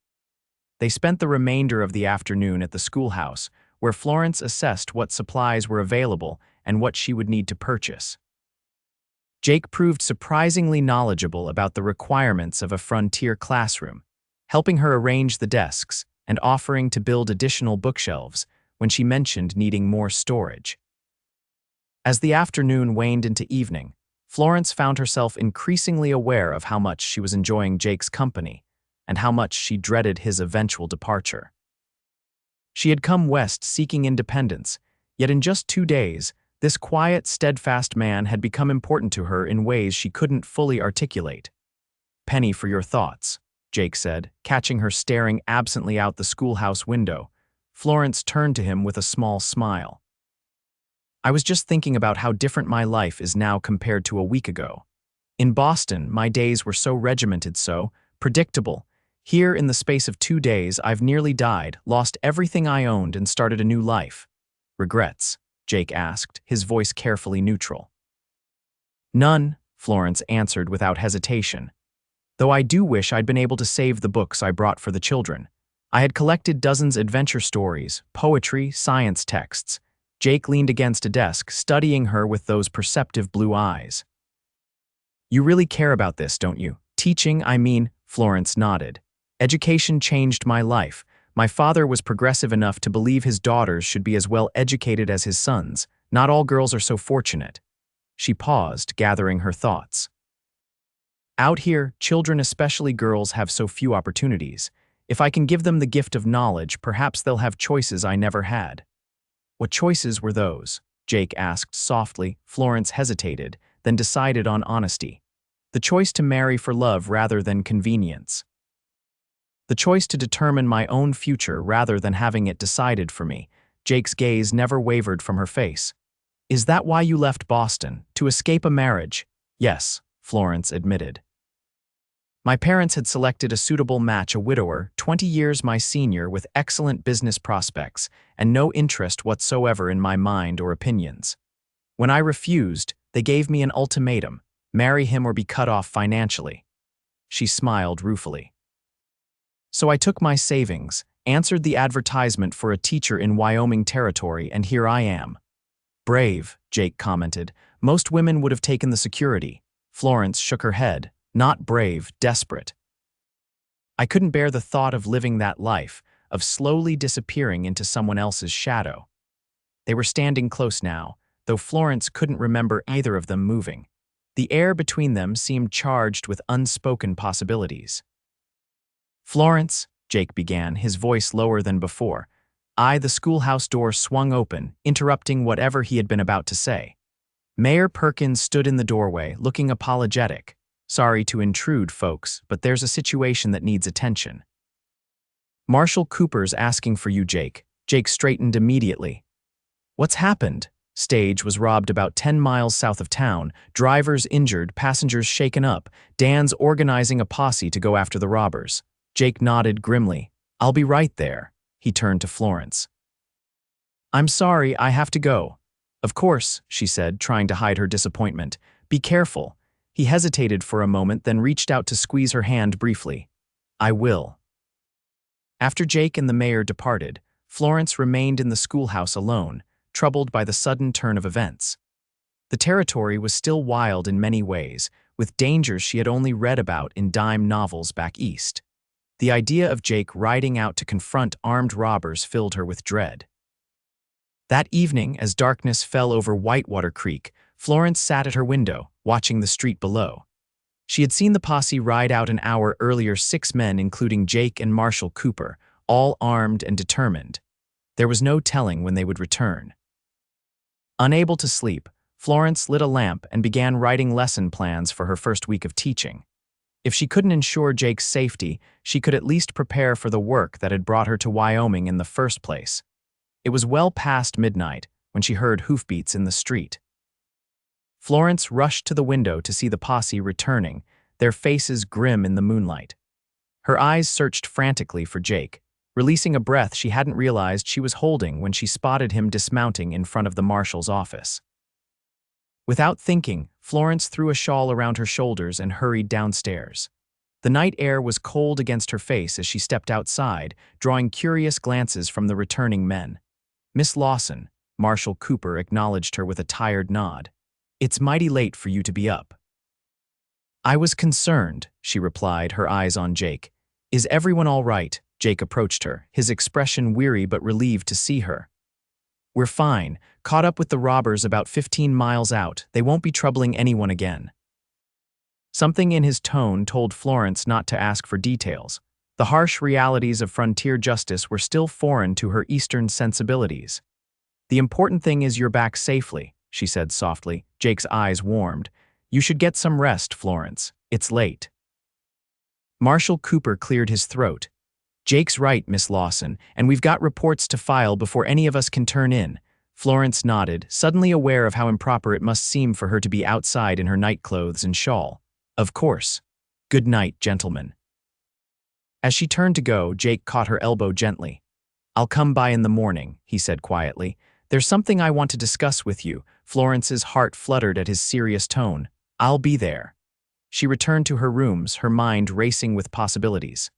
They spent the remainder of the afternoon at the schoolhouse, where Florence assessed what supplies were available and what she would need to purchase. Jake proved surprisingly knowledgeable about the requirements of a frontier classroom, helping her arrange the desks and offering to build additional bookshelves when she mentioned needing more storage. As the afternoon waned into evening, Florence found herself increasingly aware of how much she was enjoying Jake's company and how much she dreaded his eventual departure. She had come west seeking independence, yet in just 2 days, this quiet, steadfast man had become important to her in ways she couldn't fully articulate. "Penny for your thoughts," Jake said, catching her staring absently out the schoolhouse window. Florence turned to him with a small smile. "I was just thinking about how different my life is now compared to a week ago. In Boston, my days were so regimented, so predictable. Here, in the space of 2 days, I've nearly died, lost everything I owned, and started a new life." "Regrets?" Jake asked, his voice carefully neutral. "None," Florence answered without hesitation. "Though I do wish I'd been able to save the books I brought for the children. I had collected dozens of adventure stories, poetry, science texts." Jake leaned against a desk, studying her with those perceptive blue eyes. "You really care about this, don't you? Teaching, I mean," Florence nodded. "Education changed my life. My father was progressive enough to believe his daughters should be as well educated as his sons. Not all girls are so fortunate." She paused, gathering her thoughts. "Out here, children, especially girls, have so few opportunities. If I can give them the gift of knowledge, perhaps they'll have choices I never had." "What choices were those?" Jake asked softly. Florence hesitated, then decided on honesty. "The choice to marry for love rather than convenience. The choice to determine my own future rather than having it decided for me." Jake's gaze never wavered from her face. "Is that why you left Boston? To escape a marriage?" "Yes," Florence admitted. "My parents had selected a suitable match, a widower, 20 years my senior with excellent business prospects and no interest whatsoever in my mind or opinions. When I refused, they gave me an ultimatum: marry him or be cut off financially." She smiled ruefully. "So I took my savings, answered the advertisement for a teacher in Wyoming Territory, and here I am." "Brave," Jake commented. "Most women would have taken the security." Florence shook her head. "Not brave, desperate. I couldn't bear the thought of living that life, of slowly disappearing into someone else's shadow." They were standing close now, though Florence couldn't remember either of them moving. The air between them seemed charged with unspoken possibilities. "Florence," Jake began, his voice lower than before. The schoolhouse door swung open, interrupting whatever he had been about to say. Mayor Perkins stood in the doorway, looking apologetic. "Sorry to intrude, folks, but there's a situation that needs attention." "Marshall Cooper's asking for you, Jake." Jake straightened immediately. "What's happened?" Stage was robbed about 10 miles south of town. Drivers injured, passengers shaken up. Dan's organizing a posse to go after the robbers. Jake nodded grimly. "I'll be right there." He turned to Florence. "I'm sorry, I have to go." "Of course," she said, trying to hide her disappointment. "Be careful." He hesitated for a moment, then reached out to squeeze her hand briefly. "I will." After Jake and the mayor departed, Florence remained in the schoolhouse alone, troubled by the sudden turn of events. The territory was still wild in many ways, with dangers she had only read about in dime novels back east. The idea of Jake riding out to confront armed robbers filled her with dread. That evening, as darkness fell over Whitewater Creek, Florence sat at her window, watching the street below. She had seen the posse ride out an hour earlier, 6 men including Jake and Marshall Cooper, all armed and determined. There was no telling when they would return. Unable to sleep, Florence lit a lamp and began writing lesson plans for her first week of teaching. If she couldn't ensure Jake's safety, she could at least prepare for the work that had brought her to Wyoming in the first place. It was well past midnight when she heard hoofbeats in the street. Florence rushed to the window to see the posse returning, their faces grim in the moonlight. Her eyes searched frantically for Jake, releasing a breath she hadn't realized she was holding when she spotted him dismounting in front of the marshal's office. Without thinking, Florence threw a shawl around her shoulders and hurried downstairs. The night air was cold against her face as she stepped outside, drawing curious glances from the returning men. "Miss Lawson," Marshall Cooper acknowledged her with a tired nod. "It's mighty late for you to be up." "I was concerned," she replied, her eyes on Jake. "Is everyone all right?" Jake approached her, his expression weary but relieved to see her. "We're fine. Caught up with the robbers about 15 miles out. They won't be troubling anyone again." Something in his tone told Florence not to ask for details. The harsh realities of frontier justice were still foreign to her Eastern sensibilities. "The important thing is you're back safely," she said softly. Jake's eyes warmed. "You should get some rest, Florence. It's late." Marshall Cooper cleared his throat. "Jake's right, Miss Lawson, and we've got reports to file before any of us can turn in." Florence nodded, suddenly aware of how improper it must seem for her to be outside in her nightclothes and shawl. "Of course. Good night, gentlemen." As she turned to go, Jake caught her elbow gently. "I'll come by in the morning," he said quietly. "There's something I want to discuss with you." Florence's heart fluttered at his serious tone. "I'll be there." She returned to her rooms, her mind racing with possibilities.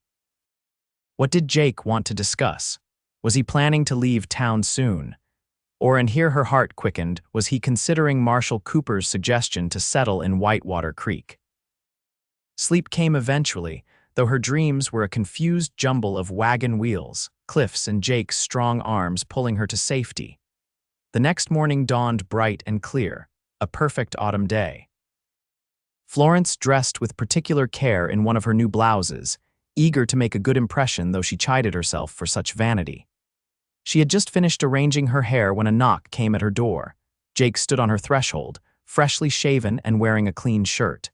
What did Jake want to discuss? Was he planning to leave town soon? Or, and here her heart quickened, was he considering Marshall Cooper's suggestion to settle in Whitewater Creek? Sleep came eventually, though her dreams were a confused jumble of wagon wheels, cliffs, and Jake's strong arms pulling her to safety. The next morning dawned bright and clear, a perfect autumn day. Florence dressed with particular care in one of her new blouses, eager to make a good impression, though she chided herself for such vanity. She had just finished arranging her hair when a knock came at her door. Jake stood on her threshold, freshly shaven and wearing a clean shirt.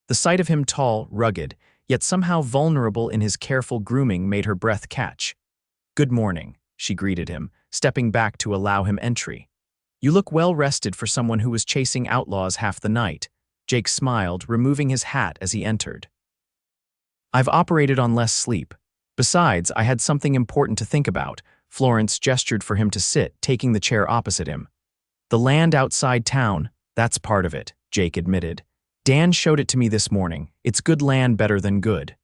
The sight of him, tall, rugged, yet somehow vulnerable in his careful grooming, made her breath catch. "Good morning." she greeted him, stepping back to allow him entry. You look well rested for someone who was chasing outlaws half the night. Jake smiled, removing his hat as he entered. I've operated on less sleep. Besides, I had something important to think about. Florence gestured for him to sit, taking the chair opposite him. The land outside town, that's part of it, Jake admitted. Dan showed it to me this morning. It's good land, better than good.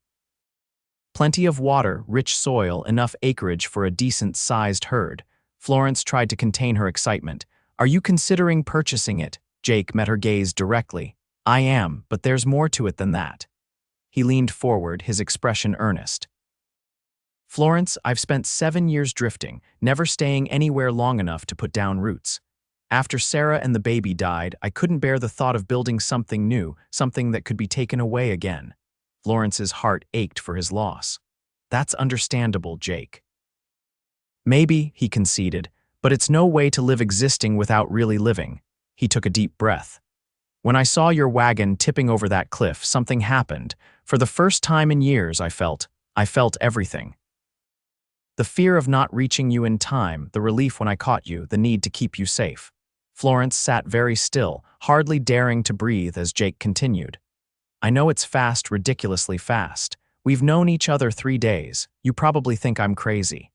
Plenty of water, rich soil, enough acreage for a decent-sized herd. Florence tried to contain her excitement. Are you considering purchasing it? Jake met her gaze directly. I am, but there's more to it than that. He leaned forward, his expression earnest. Florence, I've spent 7 years drifting, never staying anywhere long enough to put down roots. After Sarah and the baby died, I couldn't bear the thought of building something new, something that could be taken away again. Florence's heart ached for his loss. That's understandable, Jake. Maybe, he conceded, but it's no way to live existing without really living. He took a deep breath. When I saw your wagon tipping over that cliff, something happened. For the first time in years, I felt everything. The fear of not reaching you in time, the relief when I caught you, the need to keep you safe. Florence sat very still, hardly daring to breathe as Jake continued. I know it's fast, ridiculously fast. We've known each other 3 days. You probably think I'm crazy.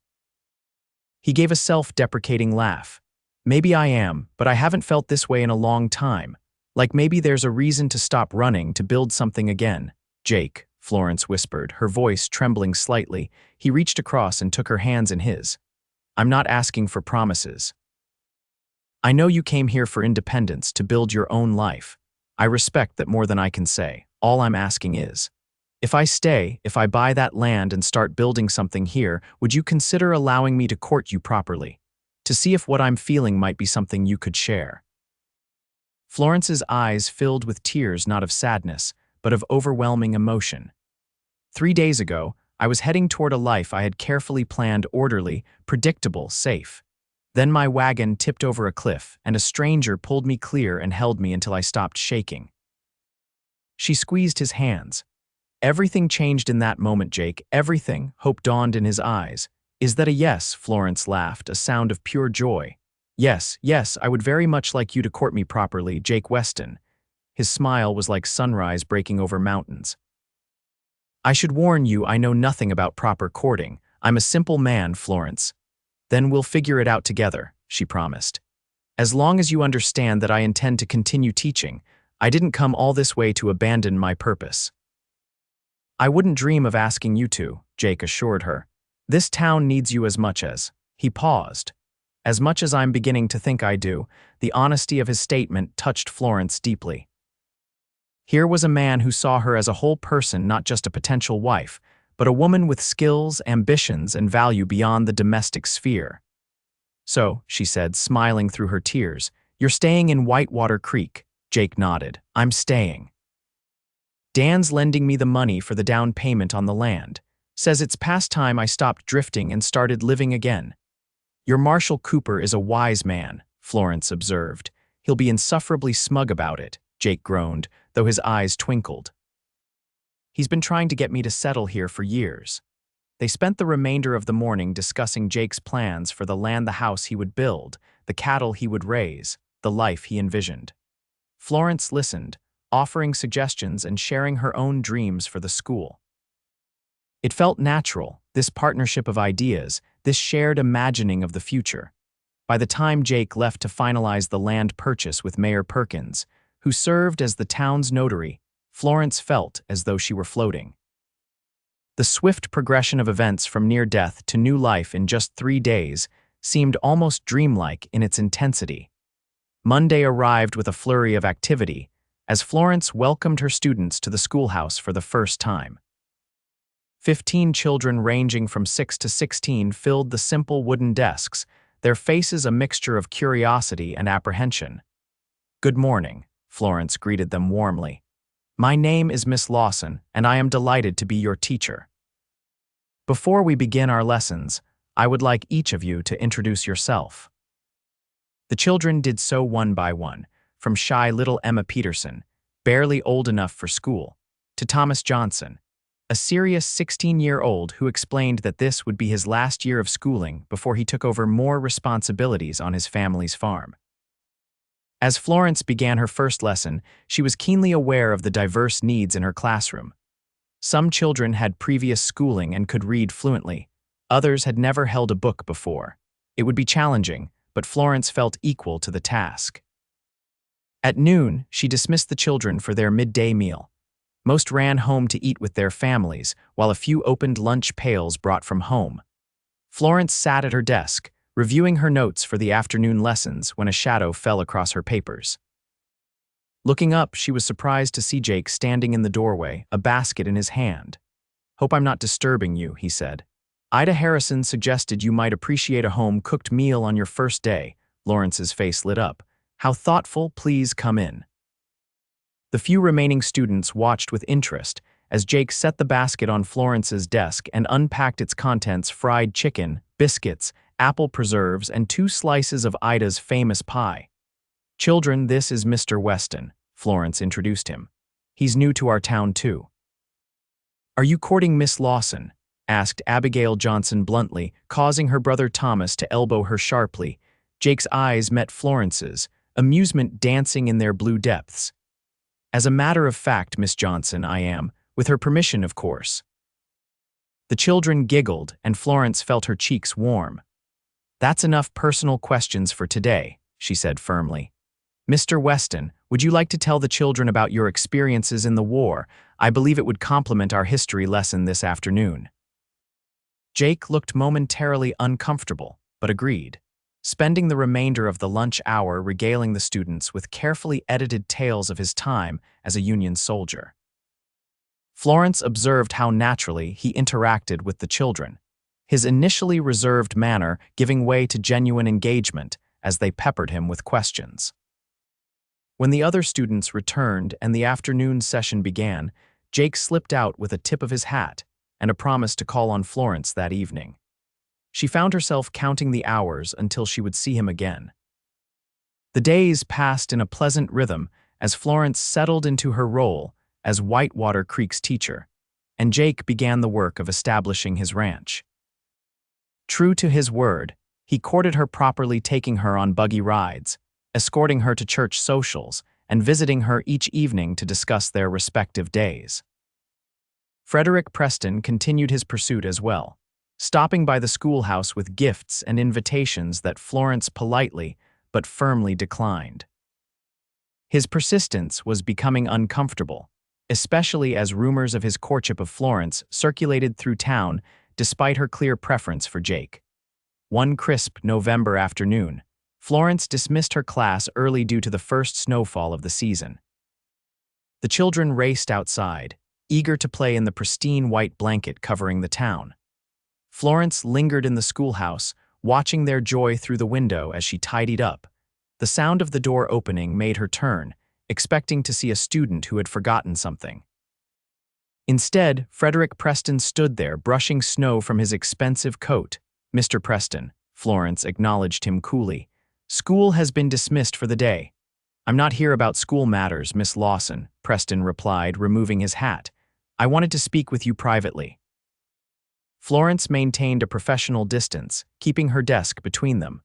He gave a self-deprecating laugh. Maybe I am, but I haven't felt this way in a long time. Like maybe there's a reason to stop running, to build something again. Jake, Florence whispered, her voice trembling slightly. He reached across and took her hands in his. I'm not asking for promises. I know you came here for independence, to build your own life. I respect that more than I can say. All I'm asking is, if I stay, if I buy that land and start building something here, would you consider allowing me to court you properly? To see if what I'm feeling might be something you could share. Florence's eyes filled with tears, not of sadness, but of overwhelming emotion. 3 days ago, I was heading toward a life I had carefully planned, orderly, predictable, safe. Then my wagon tipped over a cliff, and a stranger pulled me clear and held me until I stopped shaking. She squeezed his hands. Everything changed in that moment, Jake. Everything, hope dawned in his eyes. Is that a yes? Florence laughed, a sound of pure joy. Yes, I would very much like you to court me properly, Jake Weston. His smile was like sunrise breaking over mountains. I should warn you, I know nothing about proper courting. I'm a simple man, Florence. Then we'll figure it out together, she promised. As long as you understand that I intend to continue teaching, I didn't come all this way to abandon my purpose. I wouldn't dream of asking you to, Jake assured her. This town needs you as much as. He paused. As much as I'm beginning to think I do. The honesty of his statement touched Florence deeply. Here was a man who saw her as a whole person, not just a potential wife, but a woman with skills, ambitions, and value beyond the domestic sphere. So, she said, smiling through her tears, you're staying in Whitewater Creek. Jake nodded. I'm staying. Dan's lending me the money for the down payment on the land. Says it's past time I stopped drifting and started living again. Your Marshall Cooper is a wise man, Florence observed. He'll be insufferably smug about it, Jake groaned, though his eyes twinkled. He's been trying to get me to settle here for years. They spent the remainder of the morning discussing Jake's plans for the land, the house he would build, the cattle he would raise, the life he envisioned. Florence listened, offering suggestions and sharing her own dreams for the school. It felt natural, this partnership of ideas, this shared imagining of the future. By the time Jake left to finalize the land purchase with Mayor Perkins, who served as the town's notary, Florence felt as though she were floating. The swift progression of events from near death to new life in just 3 days seemed almost dreamlike in its intensity. Monday arrived with a flurry of activity as Florence welcomed her students to the schoolhouse for the first time. 15 children ranging from 6 to 16 filled the simple wooden desks, their faces a mixture of curiosity and apprehension. Good morning, Florence greeted them warmly. My name is Miss Lawson, and I am delighted to be your teacher. Before we begin our lessons, I would like each of you to introduce yourself. The children did so one by one, from shy little Emma Peterson, barely old enough for school, to Thomas Johnson, a serious 16-year-old who explained that this would be his last year of schooling before he took over more responsibilities on his family's farm. As Florence began her first lesson, she was keenly aware of the diverse needs in her classroom. Some children had previous schooling and could read fluently. Others had never held a book before. It would be challenging, but Florence felt equal to the task. At noon, she dismissed the children for their midday meal. Most ran home to eat with their families, while a few opened lunch pails brought from home. Florence sat at her desk, reviewing her notes for the afternoon lessons when a shadow fell across her papers. Looking up, she was surprised to see Jake standing in the doorway, a basket in his hand. "Hope I'm not disturbing you," he said. "Ida Harrison suggested you might appreciate a home-cooked meal on your first day." Lawrence's face lit up. "How thoughtful, please come in." The few remaining students watched with interest as Jake set the basket on Florence's desk and unpacked its contents: fried chicken, biscuits, apple preserves, and 2 slices of Ida's famous pie. "Children, this is Mr. Weston," Florence introduced him. "He's new to our town, too." "Are you courting Miss Lawson?" asked Abigail Johnson bluntly, causing her brother Thomas to elbow her sharply. Jake's eyes met Florence's, amusement dancing in their blue depths. "As a matter of fact, Miss Johnson, I am, with her permission, of course." The children giggled, and Florence felt her cheeks warm. "That's enough personal questions for today," she said firmly. "Mr. Weston, would you like to tell the children about your experiences in the war? I believe it would complement our history lesson this afternoon." Jake looked momentarily uncomfortable, but agreed, spending the remainder of the lunch hour regaling the students with carefully edited tales of his time as a Union soldier. Florence observed how naturally he interacted with the children, his initially reserved manner giving way to genuine engagement as they peppered him with questions. When the other students returned and the afternoon session began, Jake slipped out with a tip of his hat and a promise to call on Florence that evening. She found herself counting the hours until she would see him again. The days passed in a pleasant rhythm as Florence settled into her role as Whitewater Creek's teacher, and Jake began the work of establishing his ranch. True to his word, he courted her properly, taking her on buggy rides, escorting her to church socials, and visiting her each evening to discuss their respective days. Frederick Preston continued his pursuit as well, stopping by the schoolhouse with gifts and invitations that Florence politely but firmly declined. His persistence was becoming uncomfortable, especially as rumors of his courtship of Florence circulated through town despite her clear preference for Jake. One crisp November afternoon, Florence dismissed her class early due to the first snowfall of the season. The children raced outside, eager to play in the pristine white blanket covering the town. Florence lingered in the schoolhouse, watching their joy through the window as she tidied up. The sound of the door opening made her turn, expecting to see a student who had forgotten something. Instead, Frederick Preston stood there, brushing snow from his expensive coat. "Mr. Preston," Florence acknowledged him coolly. "School has been dismissed for the day." "I'm not here about school matters, Miss Lawson," Preston replied, removing his hat. "I wanted to speak with you privately." Florence maintained a professional distance, keeping her desk between them.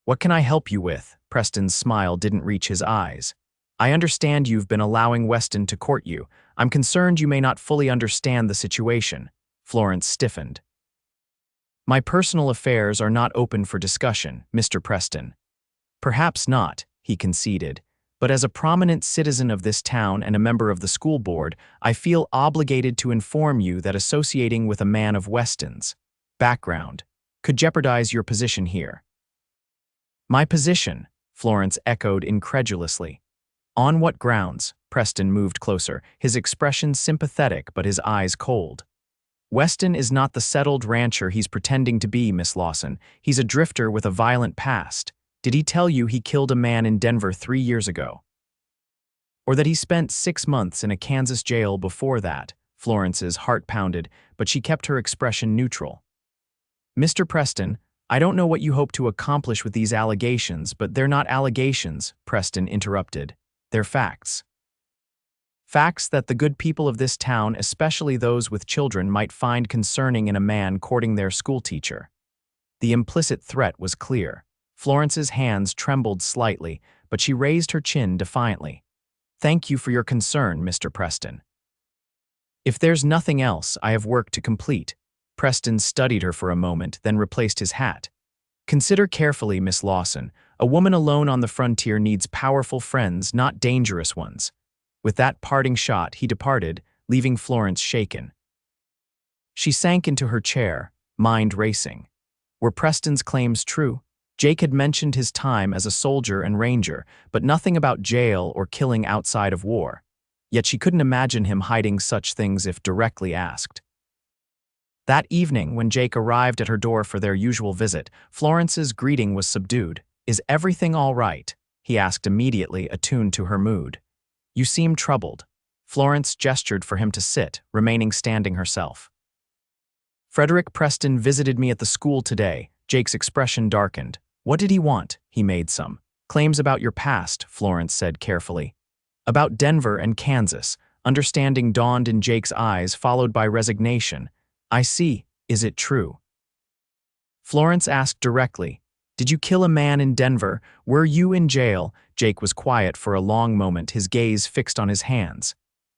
"What can I help you with?" Preston's smile didn't reach his eyes. "I understand you've been allowing Weston to court you. I'm concerned you may not fully understand the situation." Florence stiffened. "My personal affairs are not open for discussion, Mr. Preston." "Perhaps not," he conceded, "but as a prominent citizen of this town and a member of the school board, I feel obligated to inform you that associating with a man of Weston's background could jeopardize your position here." "My position?" Florence echoed incredulously. "On what grounds?" Preston moved closer, his expression sympathetic but his eyes cold. "Weston is not the settled rancher he's pretending to be, Miss Lawson. He's a drifter with a violent past. Did he tell you he killed a man in Denver 3 years ago? Or that he spent 6 months in a Kansas jail before that?" Florence's heart pounded, but she kept her expression neutral. "Mr. Preston, I don't know what you hope to accomplish with these allegations, but they're not allegations," Preston interrupted. "They're facts." Facts that the good people of this town, especially those with children, might find concerning in a man courting their schoolteacher. The implicit threat was clear. Florence's hands trembled slightly, but she raised her chin defiantly. "Thank you for your concern, Mr. Preston. If there's nothing else, I have work to complete." Preston studied her for a moment, then replaced his hat. "Consider carefully, Miss Lawson. A woman alone on the frontier needs powerful friends, not dangerous ones." With that parting shot, he departed, leaving Florence shaken. She sank into her chair, mind racing. Were Preston's claims true? Jake had mentioned his time as a soldier and ranger, but nothing about jail or killing outside of war. Yet she couldn't imagine him hiding such things if directly asked. That evening, when Jake arrived at her door for their usual visit, Florence's greeting was subdued. "Is everything all right?" he asked immediately, attuned to her mood. "You seem troubled." Florence gestured for him to sit, remaining standing herself. "Frederick Preston visited me at the school today." Jake's expression darkened. "What did he want?" "He made some claims about your past," Florence said carefully. "About Denver and Kansas." Understanding dawned in Jake's eyes, followed by resignation. "I see. Is it true?" Florence asked directly. "Did you kill a man in Denver? Were you in jail?" Jake was quiet for a long moment, his gaze fixed on his hands.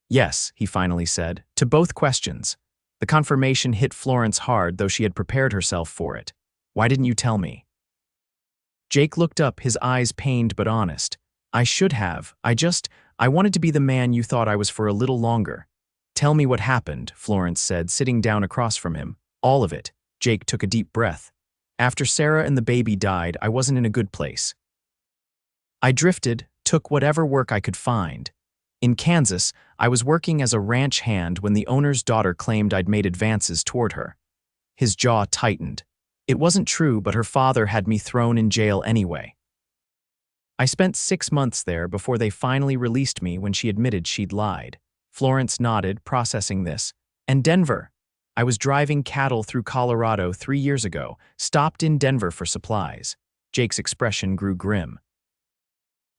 "Yes," he finally said, to both questions. The confirmation hit Florence hard, though she had prepared herself for it. "Why didn't you tell me?" Jake looked up, his eyes pained but honest. "I should have. I wanted to be the man you thought I was for a little longer." "Tell me what happened," Florence said, sitting down across from him. "All of it." Jake took a deep breath. "After Sarah and the baby died, I wasn't in a good place. I drifted, took whatever work I could find. In Kansas, I was working as a ranch hand when the owner's daughter claimed I'd made advances toward her." His jaw tightened. "It wasn't true, but her father had me thrown in jail anyway. I spent 6 months there before they finally released me when she admitted she'd lied." Florence nodded, processing this. "And Denver? I was driving cattle through Colorado 3 years ago, stopped in Denver for supplies." Jake's expression grew grim.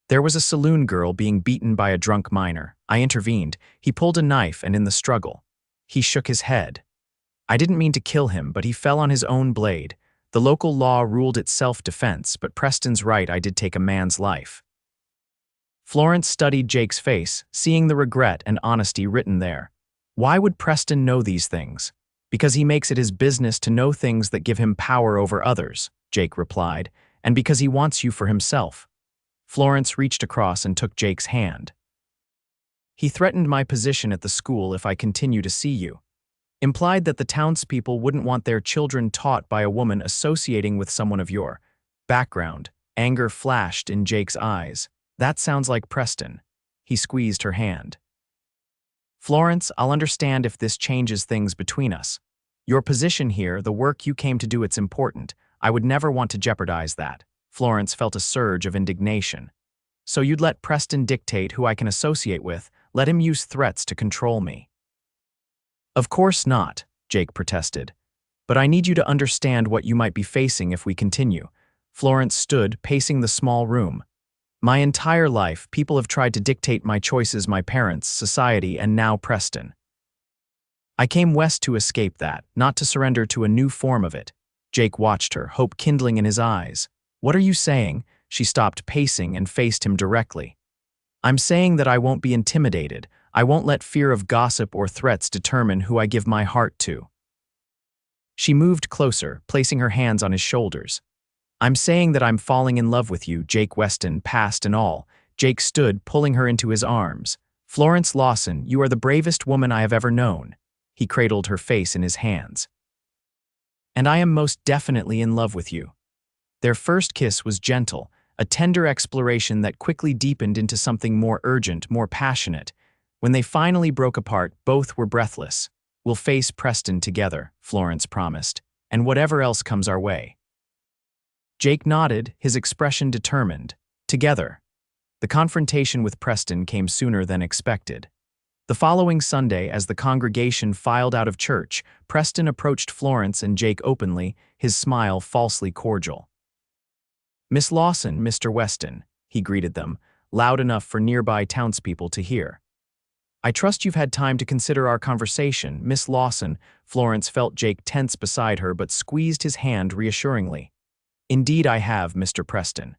"There was a saloon girl being beaten by a drunk miner. I intervened. He pulled a knife, and in the struggle." He shook his head. "I didn't mean to kill him, but he fell on his own blade. The local law ruled it self-defense, but Preston's right, I did take a man's life." Florence studied Jake's face, seeing the regret and honesty written there. Why would Preston know these things? "Because he makes it his business to know things that give him power over others," Jake replied, "and because he wants you for himself." Florence reached across and took Jake's hand. "He threatened my position at the school if I continue to see you. Implied that the townspeople wouldn't want their children taught by a woman associating with someone of your background." Anger flashed in Jake's eyes. "That sounds like Preston." He squeezed her hand. "Florence, I'll understand if this changes things between us. Your position here, the work you came to do, it's important. I would never want to jeopardize that." Florence felt a surge of indignation. "So you'd let Preston dictate who I can associate with, let him use threats to control me?" "Of course not," Jake protested. "But I need you to understand what you might be facing if we continue." Florence stood, pacing the small room. "My entire life, people have tried to dictate my choices, my parents, society, and now Preston. I came west to escape that, not to surrender to a new form of it." Jake watched her, hope kindling in his eyes. "What are you saying?" She stopped pacing and faced him directly. "I'm saying that I won't be intimidated. I won't let fear of gossip or threats determine who I give my heart to." She moved closer, placing her hands on his shoulders. "I'm saying that I'm falling in love with you, Jake Weston, past and all." Jake stood, pulling her into his arms. "Florence Lawson, you are the bravest woman I have ever known." He cradled her face in his hands. "And I am most definitely in love with you." Their first kiss was gentle, a tender exploration that quickly deepened into something more urgent, more passionate. When they finally broke apart, both were breathless. "We'll face Preston together," Florence promised, "and whatever else comes our way." Jake nodded, his expression determined. Together. The confrontation with Preston came sooner than expected. The following Sunday, as the congregation filed out of church, Preston approached Florence and Jake openly, his smile falsely cordial. "Miss Lawson, Mr. Weston," he greeted them, loud enough for nearby townspeople to hear. I trust you've had time to consider our conversation, Miss Lawson. Florence felt Jake tense beside her but squeezed his hand reassuringly. Indeed I have, Mr. Preston.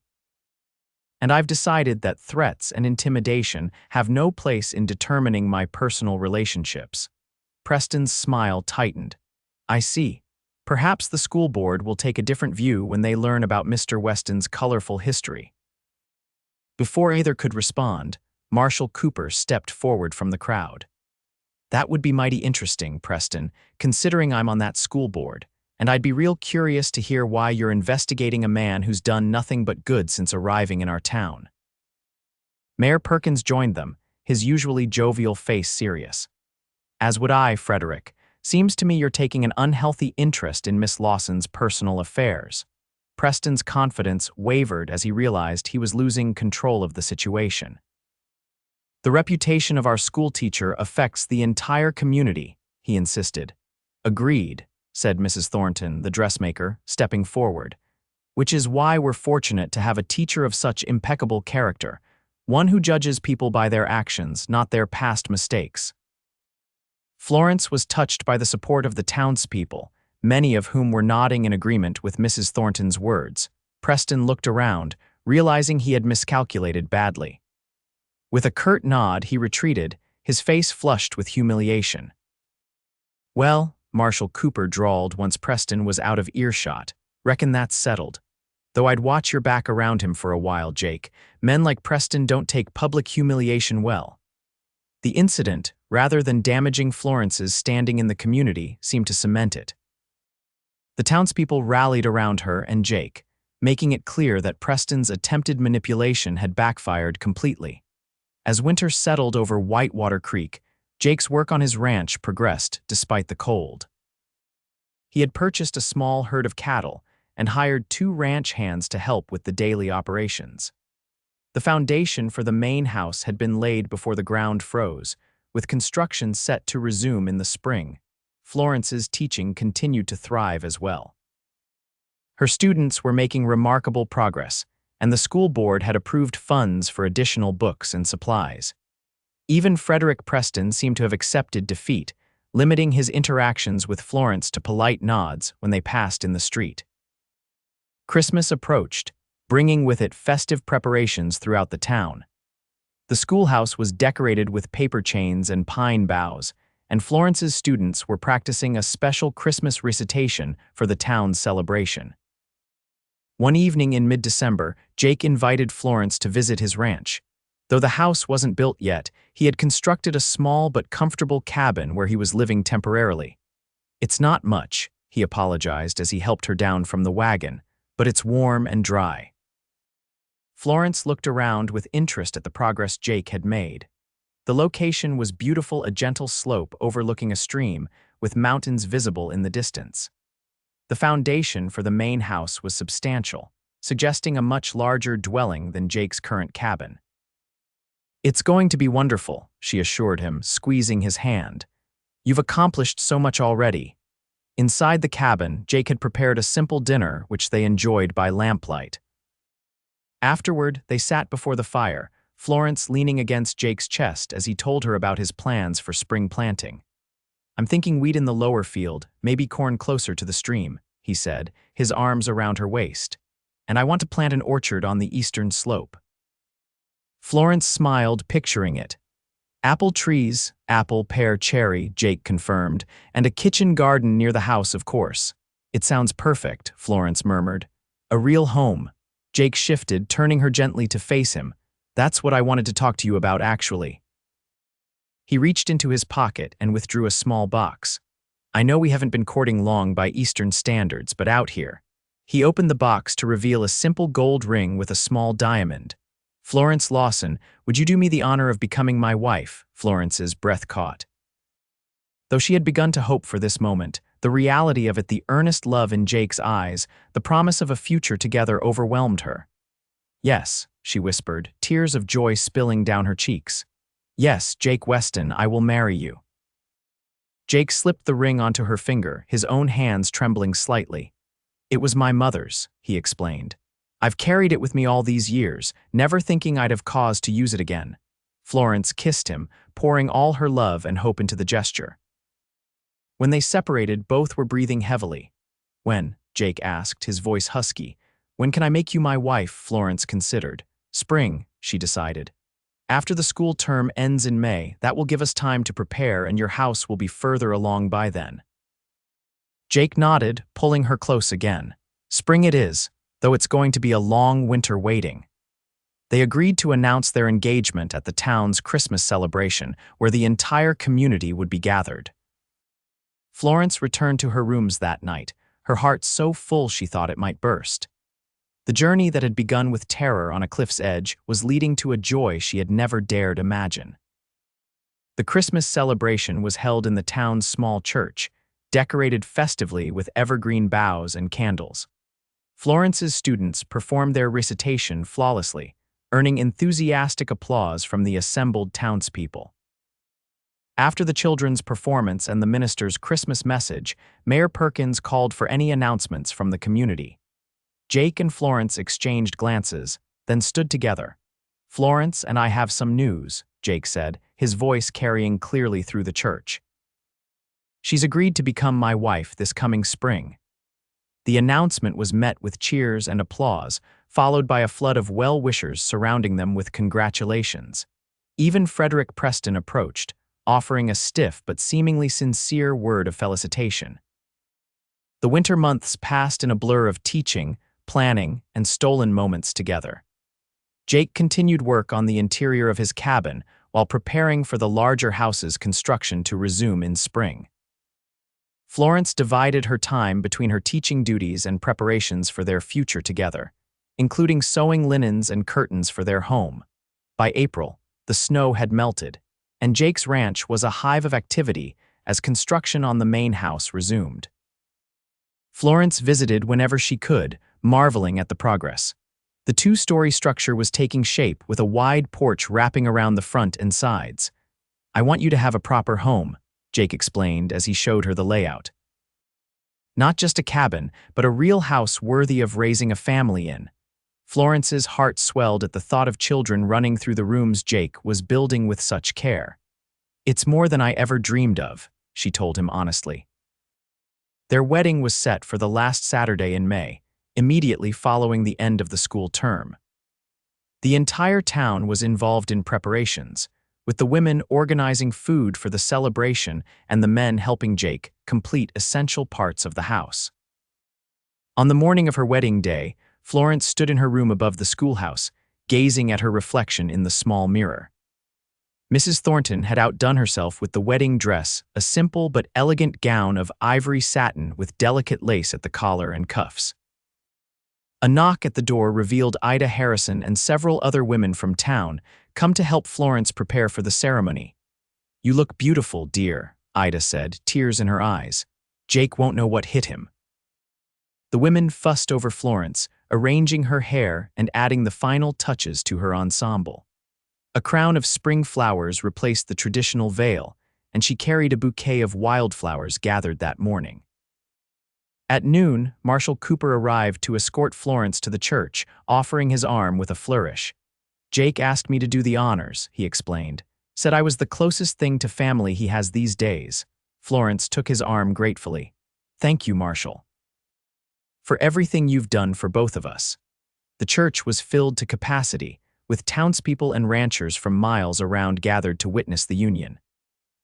And I've decided that threats and intimidation have no place in determining my personal relationships. Preston's smile tightened. I see. Perhaps the school board will take a different view when they learn about Mr. Weston's colorful history. Before either could respond, Marshall Cooper stepped forward from the crowd. That would be mighty interesting, Preston, considering I'm on that school board, and I'd be real curious to hear why you're investigating a man who's done nothing but good since arriving in our town. Mayor Perkins joined them, his usually jovial face serious. As would I, Frederick. Seems to me you're taking an unhealthy interest in Miss Lawson's personal affairs. Preston's confidence wavered as he realized he was losing control of the situation. The reputation of our schoolteacher affects the entire community, he insisted. Agreed, said Mrs. Thornton, the dressmaker, stepping forward. Which is why we're fortunate to have a teacher of such impeccable character, one who judges people by their actions, not their past mistakes. Florence was touched by the support of the townspeople, many of whom were nodding in agreement with Mrs. Thornton's words. Preston looked around, realizing he had miscalculated badly. With a curt nod, he retreated, his face flushed with humiliation. Well, Marshall Cooper drawled once Preston was out of earshot, reckon that's settled. Though I'd watch your back around him for a while, Jake. Men like Preston don't take public humiliation well. The incident, rather than damaging Florence's standing in the community, seemed to cement it. The townspeople rallied around her and Jake, making it clear that Preston's attempted manipulation had backfired completely. As winter settled over Whitewater Creek, Jake's work on his ranch progressed despite the cold. He had purchased a small herd of cattle and hired 2 ranch hands to help with the daily operations. The foundation for the main house had been laid before the ground froze, with construction set to resume in the spring. Florence's teaching continued to thrive as well. Her students were making remarkable progress, and the school board had approved funds for additional books and supplies. Even Frederick Preston seemed to have accepted defeat, limiting his interactions with Florence to polite nods when they passed in the street. Christmas approached, bringing with it festive preparations throughout the town. The schoolhouse was decorated with paper chains and pine boughs, and Florence's students were practicing a special Christmas recitation for the town's celebration. One evening in mid-December, Jake invited Florence to visit his ranch. Though the house wasn't built yet, he had constructed a small but comfortable cabin where he was living temporarily. It's not much, he apologized as he helped her down from the wagon, but it's warm and dry. Florence looked around with interest at the progress Jake had made. The location was beautiful, a gentle slope overlooking a stream, with mountains visible in the distance. The foundation for the main house was substantial, suggesting a much larger dwelling than Jake's current cabin. It's going to be wonderful, she assured him, squeezing his hand. You've accomplished so much already. Inside the cabin, Jake had prepared a simple dinner which they enjoyed by lamplight. Afterward, they sat before the fire, Florence leaning against Jake's chest as he told her about his plans for spring planting. I'm thinking wheat in the lower field, maybe corn closer to the stream, he said, his arms around her waist. And I want to plant an orchard on the eastern slope. Florence smiled, picturing it. Apple trees, apple, pear, cherry, Jake confirmed, and a kitchen garden near the house, of course. It sounds perfect, Florence murmured. A real home. Jake shifted, turning her gently to face him. That's what I wanted to talk to you about, actually. He reached into his pocket and withdrew a small box. I know we haven't been courting long by Eastern standards, but out here. He opened the box to reveal a simple gold ring with a small diamond. Florence Lawson, would you do me the honor of becoming my wife? Florence's breath caught. Though she had begun to hope for this moment, the reality of it, the earnest love in Jake's eyes, the promise of a future together overwhelmed her. Yes, she whispered, tears of joy spilling down her cheeks. Yes, Jake Weston, I will marry you. Jake slipped the ring onto her finger, his own hands trembling slightly. It was my mother's, he explained. I've carried it with me all these years, never thinking I'd have cause to use it again. Florence kissed him, pouring all her love and hope into the gesture. When they separated, both were breathing heavily. "When?" Jake asked, his voice husky. "When can I make you my wife?" Florence considered. "Spring," she decided. "After the school term ends in May, that will give us time to prepare and your house will be further along by then." Jake nodded, pulling her close again. "Spring it is, though it's going to be a long winter waiting." They agreed to announce their engagement at the town's Christmas celebration, where the entire community would be gathered. Florence returned to her rooms that night, her heart so full she thought it might burst. The journey that had begun with terror on a cliff's edge was leading to a joy she had never dared imagine. The Christmas celebration was held in the town's small church, decorated festively with evergreen boughs and candles. Florence's students performed their recitation flawlessly, earning enthusiastic applause from the assembled townspeople. After the children's performance and the minister's Christmas message, Mayor Perkins called for any announcements from the community. Jake and Florence exchanged glances, then stood together. "Florence and I have some news," Jake said, his voice carrying clearly through the church. "She's agreed to become my wife this coming spring." The announcement was met with cheers and applause, followed by a flood of well-wishers surrounding them with congratulations. Even Frederick Preston approached, offering a stiff but seemingly sincere word of felicitation. The winter months passed in a blur of teaching, planning, and stolen moments together. Jake continued work on the interior of his cabin while preparing for the larger house's construction to resume in spring. Florence divided her time between her teaching duties and preparations for their future together, including sewing linens and curtains for their home. By April, the snow had melted, and Jake's ranch was a hive of activity as construction on the main house resumed. Florence visited whenever she could, marveling at the progress. The two-story structure was taking shape with a wide porch wrapping around the front and sides. "I want you to have a proper home," Jake explained as he showed her the layout. "Not just a cabin, but a real house worthy of raising a family in." Florence's heart swelled at the thought of children running through the rooms Jake was building with such care. "It's more than I ever dreamed of," she told him honestly. Their wedding was set for the last Saturday in May, immediately following the end of the school term. The entire town was involved in preparations, with the women organizing food for the celebration and the men helping Jake complete essential parts of the house. On the morning of her wedding day, Florence stood in her room above the schoolhouse, gazing at her reflection in the small mirror. Mrs. Thornton had outdone herself with the wedding dress, a simple but elegant gown of ivory satin with delicate lace at the collar and cuffs. A knock at the door revealed Ida Harrison and several other women from town come to help Florence prepare for the ceremony. "You look beautiful, dear," Ida said, tears in her eyes. "Jake won't know what hit him." The women fussed over Florence, arranging her hair and adding the final touches to her ensemble. A crown of spring flowers replaced the traditional veil, and she carried a bouquet of wildflowers gathered that morning. At noon, Marshal Cooper arrived to escort Florence to the church, offering his arm with a flourish. "Jake asked me to do the honors," he explained. "Said I was the closest thing to family he has these days." Florence took his arm gratefully. "Thank you, Marshal, for everything you've done for both of us." The church was filled to capacity, with townspeople and ranchers from miles around gathered to witness the union.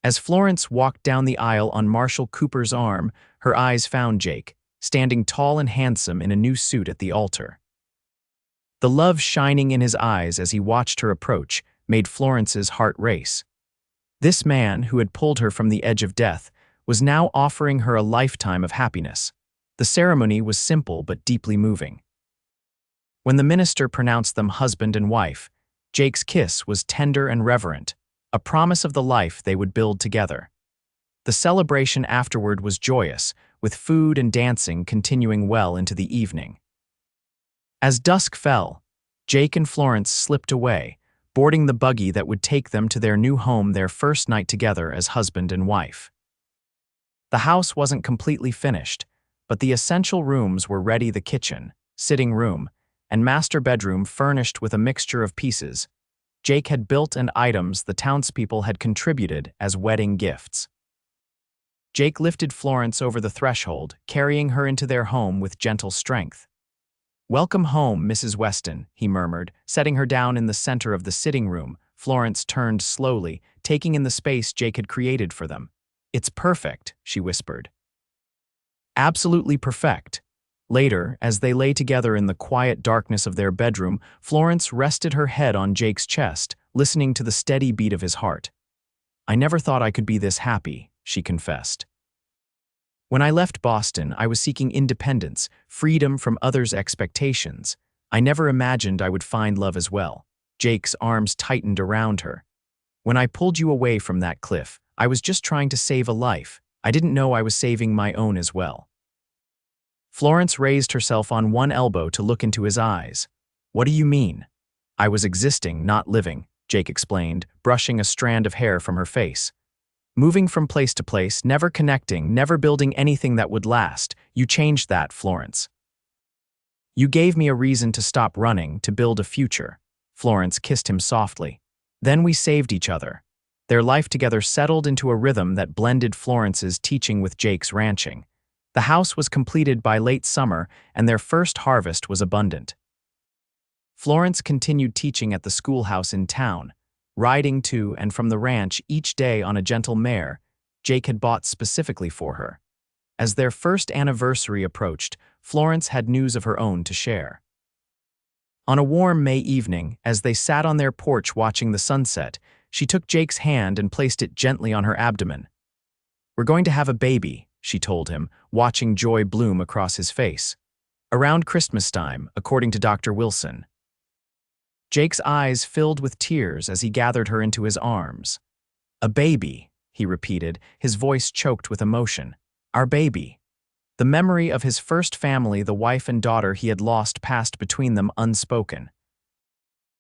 As Florence walked down the aisle on Marshal Cooper's arm, her eyes found Jake, standing tall and handsome in a new suit at the altar. The love shining in his eyes as he watched her approach made Florence's heart race. This man, who had pulled her from the edge of death, was now offering her a lifetime of happiness. The ceremony was simple but deeply moving. When the minister pronounced them husband and wife, Jake's kiss was tender and reverent, a promise of the life they would build together. The celebration afterward was joyous, with food and dancing continuing well into the evening. As dusk fell, Jake and Florence slipped away, boarding the buggy that would take them to their new home their first night together as husband and wife. The house wasn't completely finished, but the essential rooms were ready: the kitchen, sitting room, and master bedroom furnished with a mixture of pieces. Jake had built and items the townspeople had contributed as wedding gifts. Jake lifted Florence over the threshold, carrying her into their home with gentle strength. "Welcome home, Mrs. Weston," he murmured, setting her down in the center of the sitting room. Florence turned slowly, taking in the space Jake had created for them. "It's perfect," she whispered. "Absolutely perfect." Later, as they lay together in the quiet darkness of their bedroom, Florence rested her head on Jake's chest, listening to the steady beat of his heart. "I never thought I could be this happy," she confessed. "When I left Boston, I was seeking independence, freedom from others' expectations. I never imagined I would find love as well." Jake's arms tightened around her. "When I pulled you away from that cliff, I was just trying to save a life. I didn't know I was saving my own as well." Florence raised herself on one elbow to look into his eyes. "What do you mean?" "I was existing, not living," Jake explained, brushing a strand of hair from her face. "Moving from place to place, never connecting, never building anything that would last. You changed that, Florence. You gave me a reason to stop running, to build a future." Florence kissed him softly. "Then we saved each other." Their life together settled into a rhythm that blended Florence's teaching with Jake's ranching. The house was completed by late summer, and their first harvest was abundant. Florence continued teaching at the schoolhouse in town, riding to and from the ranch each day on a gentle mare Jake had bought specifically for her. As their first anniversary approached, Florence had news of her own to share. On a warm May evening, as they sat on their porch watching the sunset, she took Jake's hand and placed it gently on her abdomen. "We're going to have a baby," she told him, watching joy bloom across his face. "Around Christmas time, according to Dr. Wilson." Jake's eyes filled with tears as he gathered her into his arms. "A baby," he repeated, his voice choked with emotion. "Our baby." The memory of his first family, the wife and daughter he had lost, passed between them unspoken.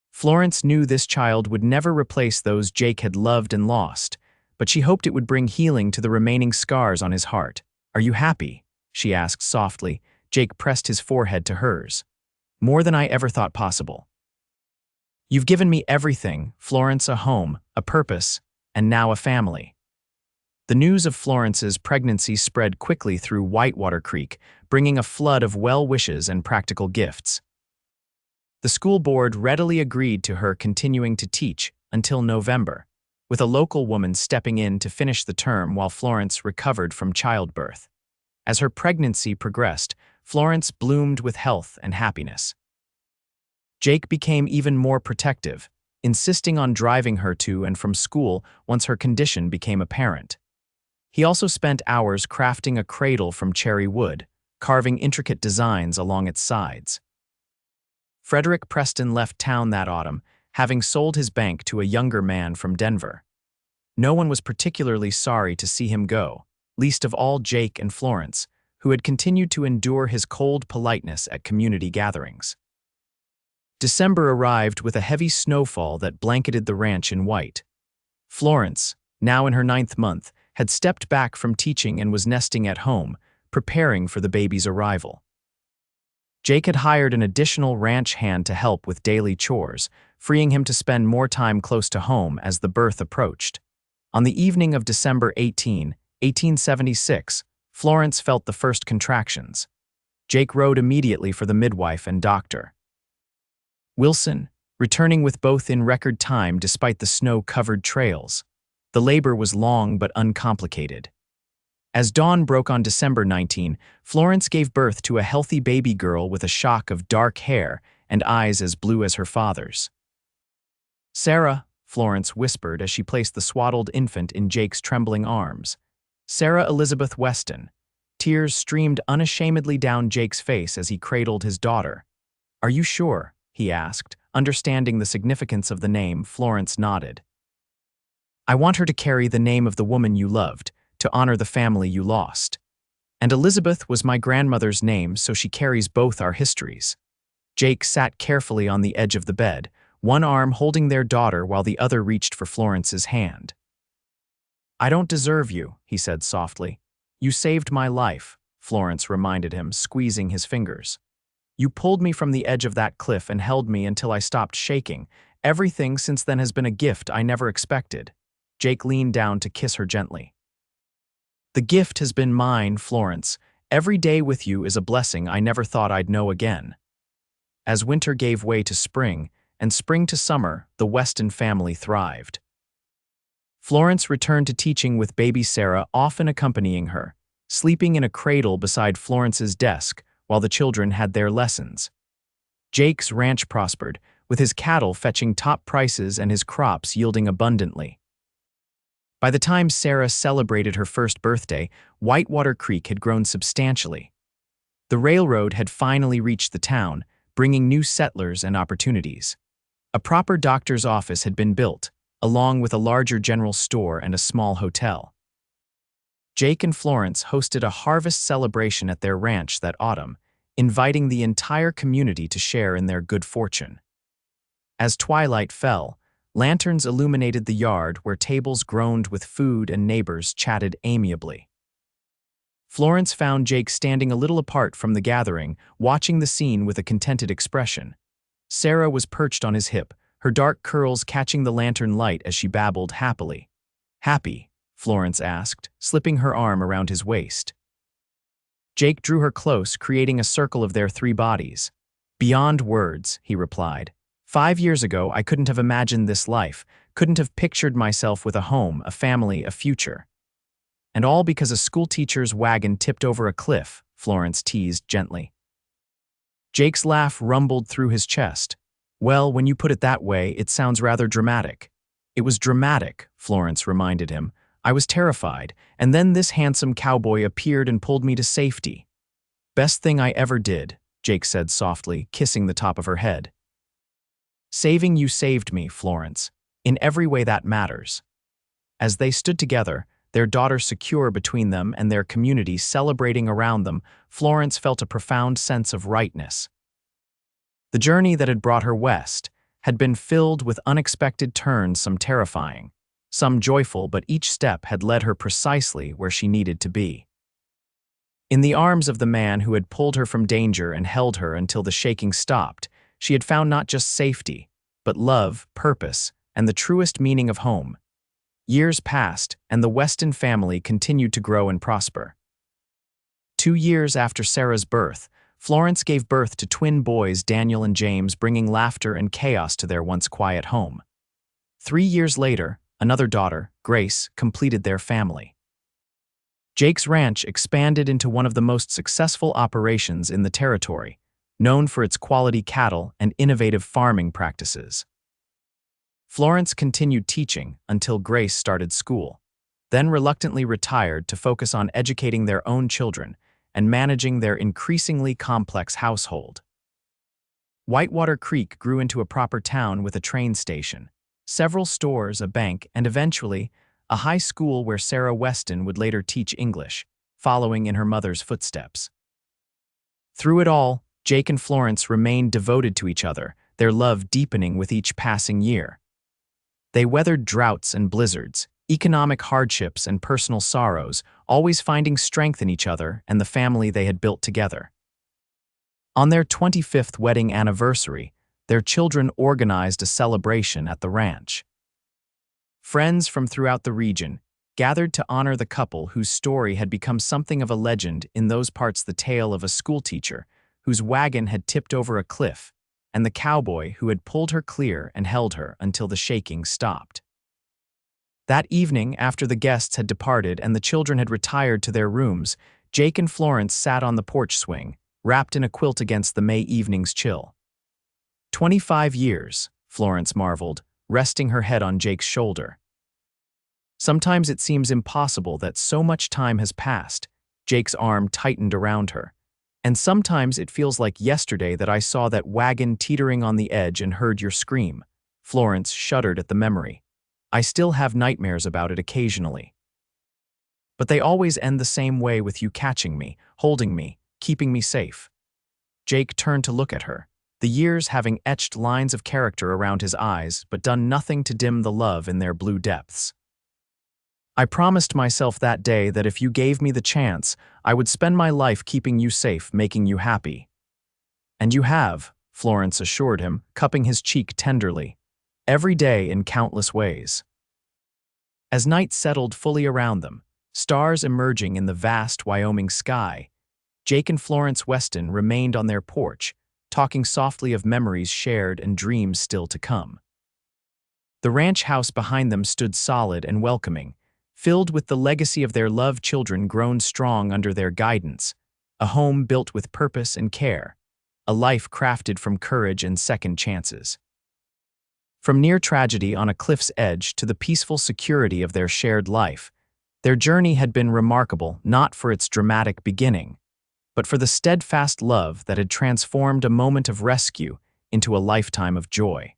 Florence knew this child would never replace those Jake had loved and lost, but she hoped it would bring healing to the remaining scars on his heart. "Are you happy?" she asked softly. Jake pressed his forehead to hers. "More than I ever thought possible. You've given me everything, Florence, a home, a purpose, and now a family." The news of Florence's pregnancy spread quickly through Whitewater Creek, bringing a flood of well wishes and practical gifts. The school board readily agreed to her continuing to teach until November, with a local woman stepping in to finish the term while Florence recovered from childbirth. As her pregnancy progressed, Florence bloomed with health and happiness. Jake became even more protective, insisting on driving her to and from school once her condition became apparent. He also spent hours crafting a cradle from cherry wood, carving intricate designs along its sides. Frederick Preston left town that autumn, having sold his bank to a younger man from Denver. No one was particularly sorry to see him go, least of all Jake and Florence, who had continued to endure his cold politeness at community gatherings. December arrived with a heavy snowfall that blanketed the ranch in white. Florence, now in her 9th month, had stepped back from teaching and was nesting at home, preparing for the baby's arrival. Jake had hired an additional ranch hand to help with daily chores, freeing him to spend more time close to home as the birth approached. On the evening of December 18, 1876, Florence felt the first contractions. Jake rode immediately for the midwife and doctor. Wilson, returning with both in record time despite the snow-covered trails. The labor was long but uncomplicated. As dawn broke on December 19, Florence gave birth to a healthy baby girl with a shock of dark hair and eyes as blue as her father's. "Sarah," Florence whispered as she placed the swaddled infant in Jake's trembling arms. "Sarah Elizabeth Weston." Tears streamed unashamedly down Jake's face as he cradled his daughter. "Are you sure?" he asked, understanding the significance of the name. Florence nodded. "I want her to carry the name of the woman you loved, to honor the family you lost. And Elizabeth was my grandmother's name, so she carries both our histories." Jake sat carefully on the edge of the bed, one arm holding their daughter while the other reached for Florence's hand. "I don't deserve you," he said softly. "You saved my life," Florence reminded him, squeezing his fingers. "You pulled me from the edge of that cliff and held me until I stopped shaking. Everything since then has been a gift I never expected. Jake leaned down to kiss her gently. The gift has been mine, Florence. Every day with you is a blessing I never thought I'd know again. As winter gave way to spring, and spring to summer, the Weston family thrived. Florence returned to teaching with baby Sarah often accompanying her, sleeping in a cradle beside Florence's desk while the children had their lessons. Jake's ranch prospered, with his cattle fetching top prices and his crops yielding abundantly. By the time Sarah celebrated her first birthday, Whitewater Creek had grown substantially. The railroad had finally reached the town, bringing new settlers and opportunities. A proper doctor's office had been built, along with a larger general store and a small hotel. Jake and Florence hosted a harvest celebration at their ranch that autumn, inviting the entire community to share in their good fortune. As twilight fell, lanterns illuminated the yard where tables groaned with food and neighbors chatted amiably. Florence found Jake standing a little apart from the gathering, watching the scene with a contented expression. Sarah was perched on his hip, her dark curls catching the lantern light as she babbled happily. "Happy?" Florence asked, slipping her arm around his waist. Jake drew her close, creating a circle of their three bodies. "Beyond words," he replied. 5 years ago, I couldn't have imagined this life, couldn't have pictured myself with a home, a family, a future. And all because a schoolteacher's wagon tipped over a cliff," Florence teased gently. Jake's laugh rumbled through his chest. "Well, when you put it that way, it sounds rather dramatic." "It was dramatic," Florence reminded him. "I was terrified, and then this handsome cowboy appeared and pulled me to safety." "Best thing I ever did," Jake said softly, kissing the top of her head. "Saving you saved me, Florence. In every way that matters." As they stood together, their daughter secure between them and their community celebrating around them, Florence felt a profound sense of rightness. The journey that had brought her west had been filled with unexpected turns, some terrifying, some joyful, but each step had led her precisely where she needed to be. In the arms of the man who had pulled her from danger and held her until the shaking stopped, she had found not just safety, but love, purpose, and the truest meaning of home. Years passed, and the Weston family continued to grow and prosper. 2 years after Sarah's birth, Florence gave birth to twin boys Daniel and James, bringing laughter and chaos to their once quiet home. 3 years later, another daughter, Grace, completed their family. Jake's ranch expanded into one of the most successful operations in the territory, known for its quality cattle and innovative farming practices. Florence continued teaching until Grace started school, then reluctantly retired to focus on educating their own children and managing their increasingly complex household. Whitewater Creek grew into a proper town with a train station, several stores, a bank, and eventually, a high school where Sarah Weston would later teach English, following in her mother's footsteps. Through it all, Jake and Florence remained devoted to each other, their love deepening with each passing year. They weathered droughts and blizzards, economic hardships and personal sorrows, always finding strength in each other and the family they had built together. On their 25th wedding anniversary, their children organized a celebration at the ranch. Friends from throughout the region gathered to honor the couple whose story had become something of a legend in those parts, the tale of a schoolteacher whose wagon had tipped over a cliff, and the cowboy who had pulled her clear and held her until the shaking stopped. That evening, after the guests had departed and the children had retired to their rooms, Jake and Florence sat on the porch swing, wrapped in a quilt against the May evening's chill. 25 years, Florence marveled, resting her head on Jake's shoulder. Sometimes it seems impossible that so much time has passed. Jake's arm tightened around her. And sometimes it feels like yesterday that I saw that wagon teetering on the edge and heard your scream. Florence shuddered at the memory. I still have nightmares about it occasionally. But they always end the same way, with you catching me, holding me, keeping me safe. Jake turned to look at her, the years having etched lines of character around his eyes but done nothing to dim the love in their blue depths. I promised myself that day that if you gave me the chance, I would spend my life keeping you safe, making you happy. And you have, Florence assured him, cupping his cheek tenderly. every day in countless ways. As night settled fully around them, stars emerging in the vast Wyoming sky, Jake and Florence Weston remained on their porch, talking softly of memories shared and dreams still to come. The ranch house behind them stood solid and welcoming, filled with the legacy of their loved children grown strong under their guidance, a home built with purpose and care, a life crafted from courage and second chances. From near tragedy on a cliff's edge to the peaceful security of their shared life, their journey had been remarkable not for its dramatic beginning, but for the steadfast love that had transformed a moment of rescue into a lifetime of joy.